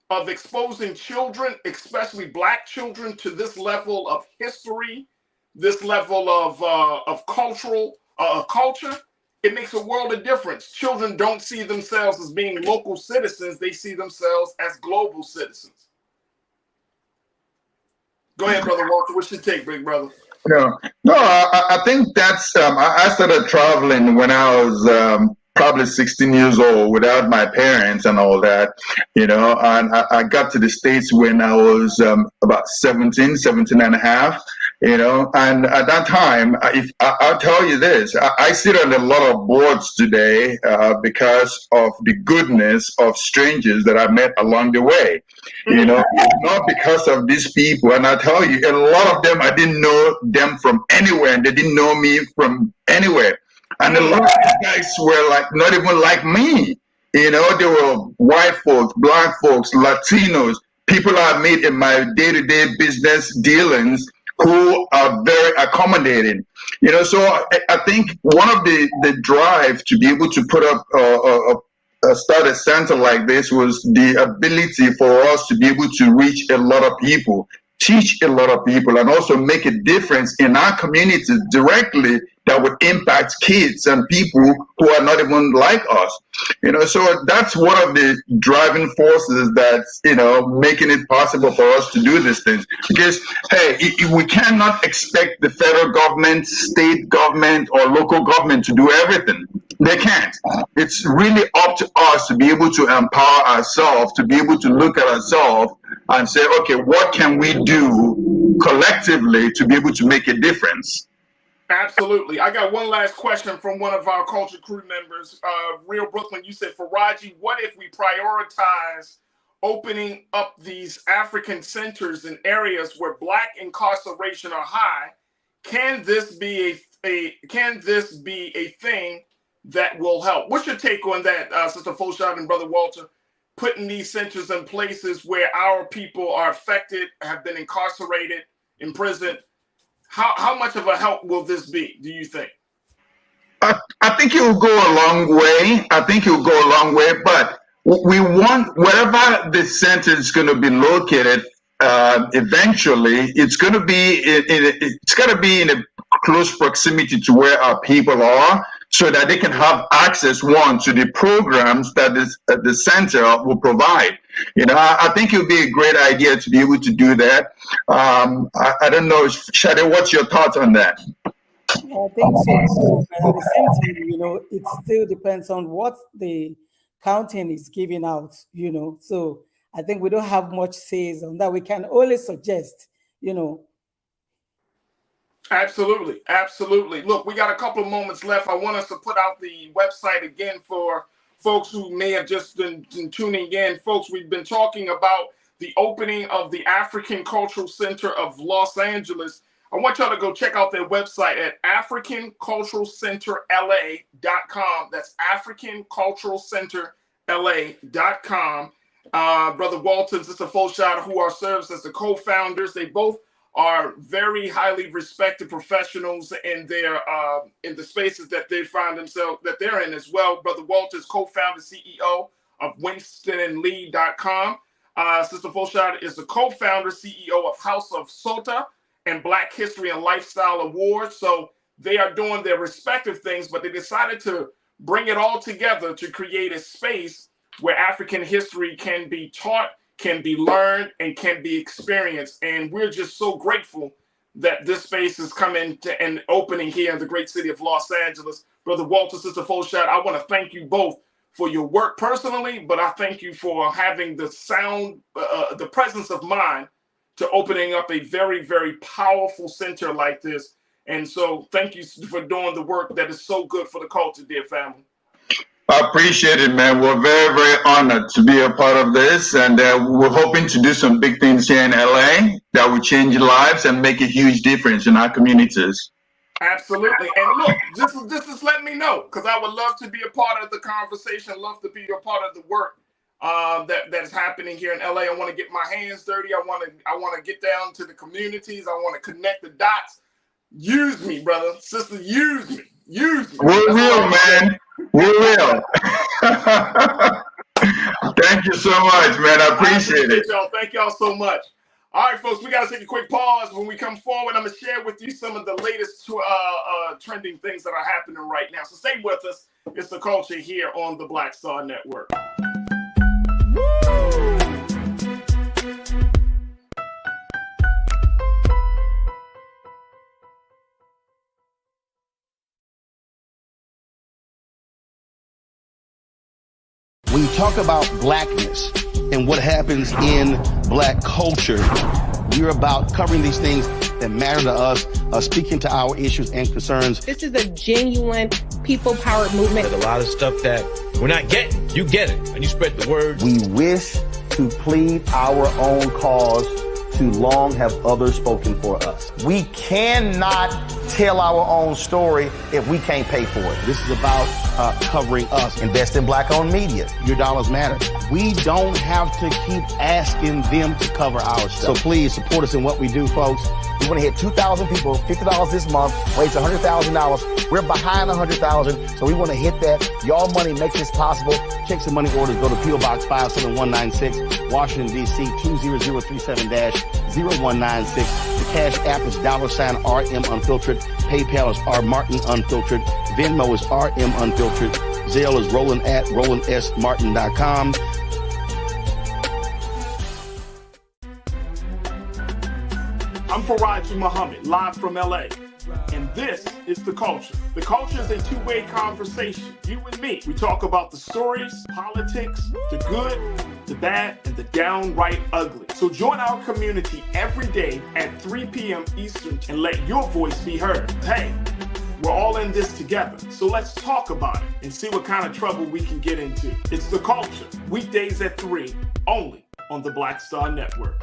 of exposing children, especially Black children, to this level of history, this level of cultural culture, it makes a world of difference. Children don't see themselves as being local citizens. They see themselves as global citizens. Go ahead, Brother Walter. What's your take, big brother? I think that's, I started traveling when I was probably 16 years old without my parents and all that, and I got to the States when I was about 17 and a half, and at that time, I'll tell you this, I sit on a lot of boards today because of the goodness of strangers that I met along the way. Not because of these people. And I tell you, a lot of them, I didn't know them from anywhere, and they didn't know me from anywhere. And a lot of these guys were like, not even like me. They were white folks, black folks, Latinos, people I meet in my day-to-day business dealings who are very accommodating. So I think one of the drive to be able to put up start a center like this was the ability for us to be able to reach a lot of people, teach a lot of people, and also make a difference in our communities directly that would impact kids and people who are not even like us. So that's one of the driving forces that's, making it possible for us to do these things. Because, hey, we cannot expect the federal government, state government, or local government to do everything. They can't. It's really up to us to be able to empower ourselves, to be able to look at ourselves and say, okay, what can we do collectively to be able to make a difference? Absolutely. I got one last question from one of our Culture Crew members, Real Brooklyn. You said, Farajii, what if we prioritize opening up these African centers in areas where Black incarceration are high? Can this be a thing that will help? What's your take on that, Sister Folshad and Brother Walter? Putting these centers in places where our people are affected, have been incarcerated, imprisoned. How much of a help will this be, do you think? I think it will go a long way. But we want, wherever the center is going to be located, eventually, it's going to be in a close proximity to where our people are, so that they can have access, one, to the programs that the center will provide. I think it would be a great idea to be able to do that. I don't know, Shade, what's your thoughts on that? I think so. But at the same time, it still depends on what the counting is giving out, So I think we don't have much say on that. We can only suggest, Absolutely. Absolutely. Look, we got a couple of moments left. I want us to put out the website again for folks who may have just been tuning in. Folks, we've been talking about the opening of the African Cultural Center of Los Angeles. I want y'all to go check out their website at AfricanCulturalCenterLA.com. That's AfricanCulturalCenterLA.com. Brother Walter and Sister Folshad, who are serves as the co-founders, they both are very highly respected professionals in their in the spaces that they find themselves, that they're in as well. Brother Walter is co-founder, CEO of WinstonandLee.com. Sister Folshad is the co-founder, CEO of House of Sota and Black History and Lifestyle Awards. So they are doing their respective things, but they decided to bring it all together to create a space where African history can be taught, can be learned, and can be experienced. And we're just so grateful that this space is coming to an opening here in the great city of Los Angeles. Brother Walter, Sister Folshad, I want to thank you both for your work personally, but I thank you for having the the presence of mind to opening up a very, very powerful center like this. And so thank you for doing the work that is so good for the culture, dear family. I appreciate it, man. We're very, very honored to be a part of this, and we're hoping to do some big things here in LA that will change lives and make a huge difference in our communities. Absolutely. And look, just let me know, because I would love to be a part of the conversation, love to be a part of the work that is happening here in LA. I want to get my hands dirty. I want to get down to the communities. I want to connect the dots. Use me, brother, sister. Use me. Use me. We will, man. We will. Thank you so much, man. I appreciate it. Y'all. Thank y'all so much. All right, folks, we got to take a quick pause. When we come forward, I'm going to share with you some of the latest trending things that are happening right now. So stay with us. It's The Culture here on the Black Star Network. When you talk about blackness and what happens in black culture, we're about covering these things that matter to us, speaking to our issues and concerns. This is a genuine people-powered movement. There's a lot of stuff that we're not getting. You get it, and you spread the word. We wish to plead our own cause. Too long have others spoken for us. We cannot tell our own story if we can't pay for it. This is about covering us. Invest in black-owned media. Your dollars matter. We don't have to keep asking them to cover our stuff. So please support us in what we do, folks. We want to hit 2,000 people, $50 this month, raise $100,000. We're behind 100,000, so we want to hit that. Y'all money makes this possible. Check some money orders. Go to P.O. Box 57196, Washington, D.C. 20037-0196. The Cash App is $RM Unfiltered. PayPal is R Martin Unfiltered. Venmo is RM Unfiltered. Zelle is Roland at RolandSMartin.com. I'm Farajii Muhammad, live from LA. And this is The Culture. The Culture is a two-way conversation. You and me. We talk about the stories, politics, the good, the bad, and the downright ugly. So join our community every day at 3 p.m. Eastern and let your voice be heard. Hey, we're all in this together. So let's talk about it and see what kind of trouble we can get into. It's The Culture. Weekdays at 3, only on the Black Star Network.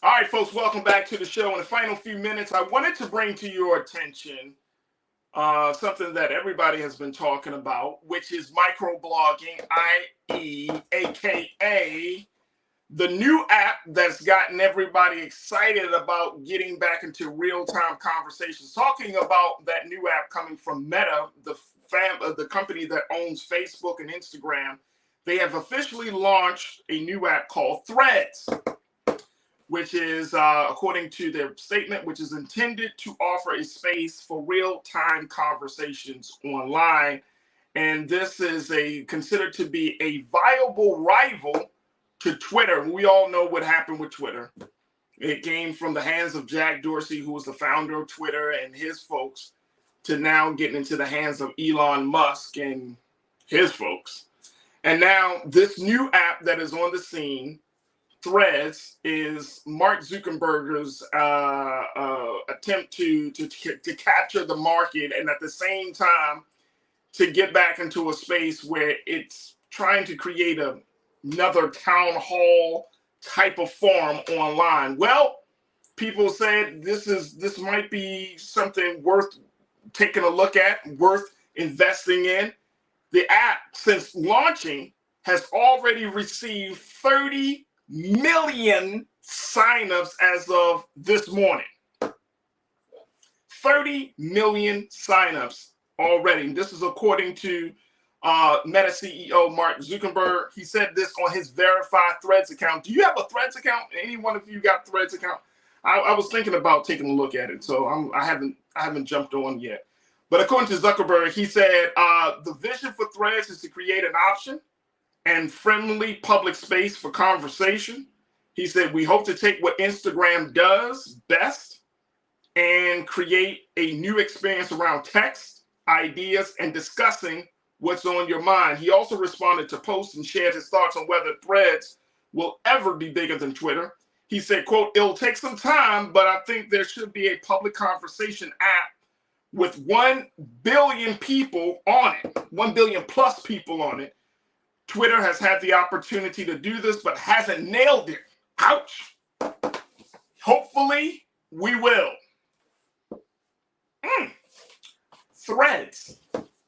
All right, folks, welcome back to the show. In the final few minutes, I wanted to bring to your attention something that everybody has been talking about, which is microblogging, i.e., aka the new app that's gotten everybody excited about getting back into real-time conversations. Talking about that new app coming from Meta, the company that owns Facebook and Instagram. They have officially launched a new app called Threads, which is, according to their statement, which is intended to offer a space for real-time conversations online. And this is considered to be a viable rival to Twitter. We all know what happened with Twitter. It came from the hands of Jack Dorsey, who was the founder of Twitter, and his folks, to now getting into the hands of Elon Musk and his folks. And now this new app that is on the scene, Threads, is Mark Zuckerberg's attempt to capture the market, and at the same time to get back into a space where it's trying to create another town hall type of forum online. Well, people said this might be something worth taking a look at, worth investing in. The app, since launching, has already received 30 million signups as of this morning. 30 million signups already. This is according to Meta CEO Mark Zuckerberg. He said this on his verified Threads account. Do you have a Threads account? Any one of you got a Threads account? I was thinking about taking a look at it, so I haven't jumped on yet. But according to Zuckerberg, he said the vision for Threads is to create an option and friendly public space for conversation. He said, we hope to take what Instagram does best and create a new experience around text, ideas, and discussing what's on your mind. He also responded to posts and shared his thoughts on whether Threads will ever be bigger than Twitter. He said, quote, it'll take some time, but I think there should be a public conversation app with 1 billion people on it, 1 billion plus people on it. Twitter has had the opportunity to do this, but hasn't nailed it. Ouch. Hopefully, we will. threads.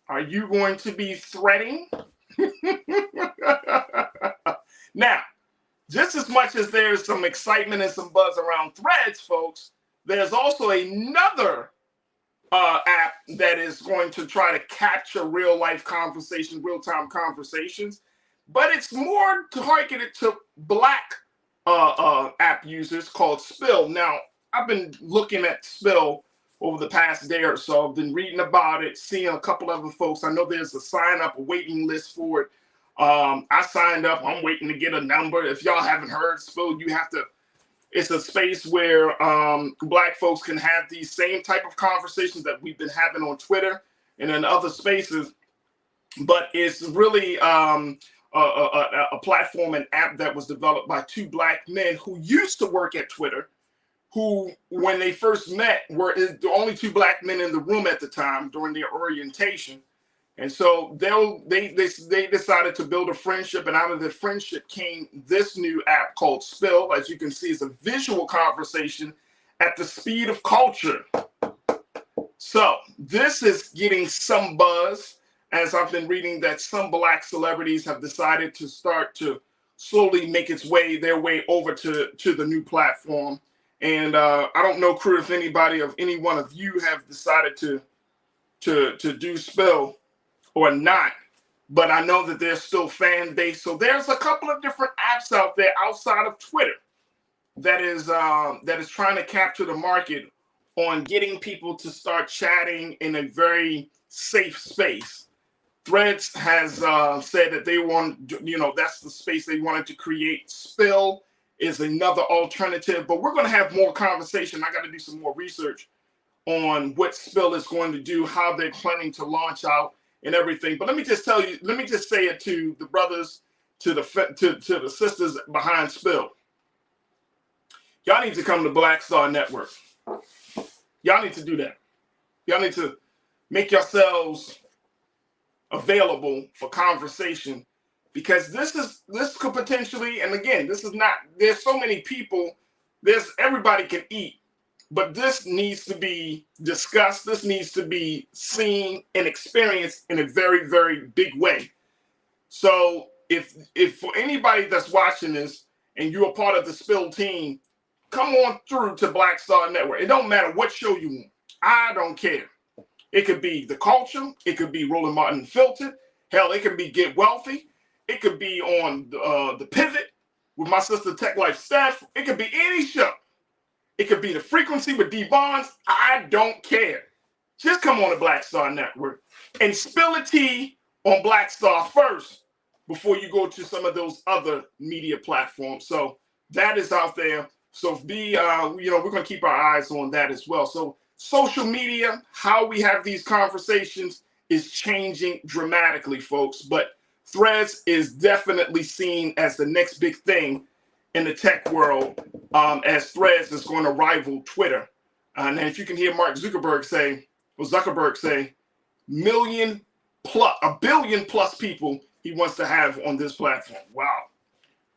Are you going to be threading? Now, just as much as there's some excitement and some buzz around threads, folks, there's also another app that is going to try to capture real-life conversation, real-time conversations, but it's more targeted to Black app users called Spill. Now, I've been looking at Spill over the past day or so. I've been reading about it, seeing a couple other folks. I know there's a sign-up, a waiting list for it. I signed up. I'm waiting to get a number. If y'all haven't heard Spill, you have to. It's a space where Black folks can have these same type of conversations that we've been having on Twitter and in other spaces. But it's really a platform, an app that was developed by two Black men who used to work at Twitter, who, when they first met, were the only two Black men in the room at the time during their orientation. And so they decided to build a friendship, and out of the friendship came this new app called Spill. As you can see, it's a visual conversation at the speed of culture. So this is getting some buzz, as I've been reading that some Black celebrities have decided to start to slowly make their way over to the new platform. And I don't know, crew, if any one of you have decided to do Spill or not, but I know that there's still fan base. So there's a couple of different apps out there outside of Twitter that is trying to capture the market on getting people to start chatting in a very safe space. Threads has said that they want, that's the space they wanted to create. Spill is another alternative, but we're going to have more conversation. I got to do some more research on what Spill is going to do, how they're planning to launch out, and everything. But let me just say it to the brothers, to the sisters behind Spill. Y'all need to come to Black Star Network. Y'all need to do that. Y'all need to make yourselves available for conversation, because this could potentially, and again, there's so many people, everybody can eat. But this needs to be discussed. This needs to be seen and experienced in a very, very big way. So if for anybody that's watching this and you're a part of the Spill team, come on through to Black Star Network. It don't matter what show you want. I don't care. It could be The Culture. It could be Roland Martin Unfiltered. Hell, it could be Get Wealthy. It could be on the Pivot with my sister Tech Life Steph. It could be any show. It could be The Frequency with D. Bonds. I don't care. Just come on to Black Star Network and spill a tea on Black Star first before you go to some of those other media platforms. So that is out there. So we're going to keep our eyes on that as well. So social media, how we have these conversations is changing dramatically, folks. But Threads is definitely seen as the next big thing in the tech world, as Threads is going to rival Twitter. And if you can hear Mark Zuckerberg say, a billion plus people he wants to have on this platform. Wow.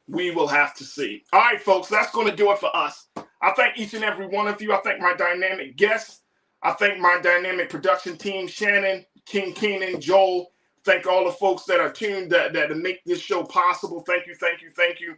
We will have to see. All right, folks, that's going to do it for us. I thank each and every one of you. I thank my dynamic guests. I thank my dynamic production team, Shannon, King Keenan, Joel. Thank all the folks that are tuned that make this show possible. Thank you, thank you, thank you.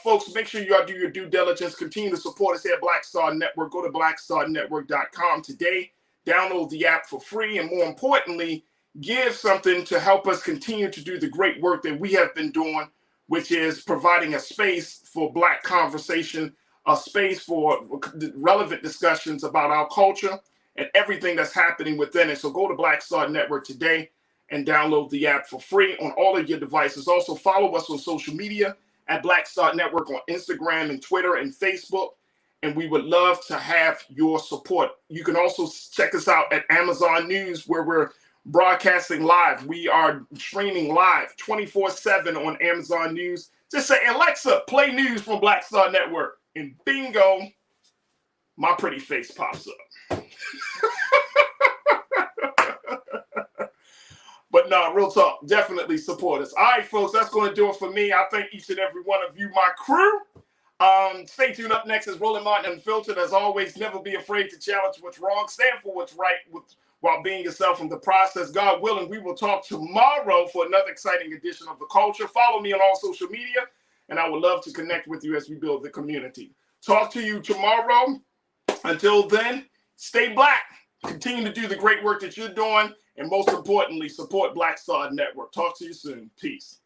Folks, make sure you all do your due diligence. Continue to support us here at Black Star Network. Go to blackstarnetwork.com today. Download the app for free. And more importantly, give something to help us continue to do the great work that we have been doing, which is providing a space for Black conversation, a space for relevant discussions about our culture and everything that's happening within it. So go to Black Star Network today and download the app for free on all of your devices. Also, follow us on social media at Black Star Network on Instagram and Twitter and Facebook. And we would love to have your support. You can also check us out at Amazon News, where we're broadcasting live. We are streaming live 24/7 on Amazon News. Just say, Alexa, play news from Black Star Network. And bingo, my pretty face pops up. But no, real talk, definitely support us. All right, folks, that's going to do it for me. I thank each and every one of you, my crew. Stay tuned. Up next is Roland Martin Unfiltered. As always, never be afraid to challenge what's wrong. Stand for what's right. while being yourself in the process. God willing, we will talk tomorrow for another exciting edition of The Culture. Follow me on all social media, and I would love to connect with you as we build the community. Talk to you tomorrow. Until then, stay Black. Continue to do the great work that you're doing, and most importantly, support Black Star Network. Talk to you soon. Peace.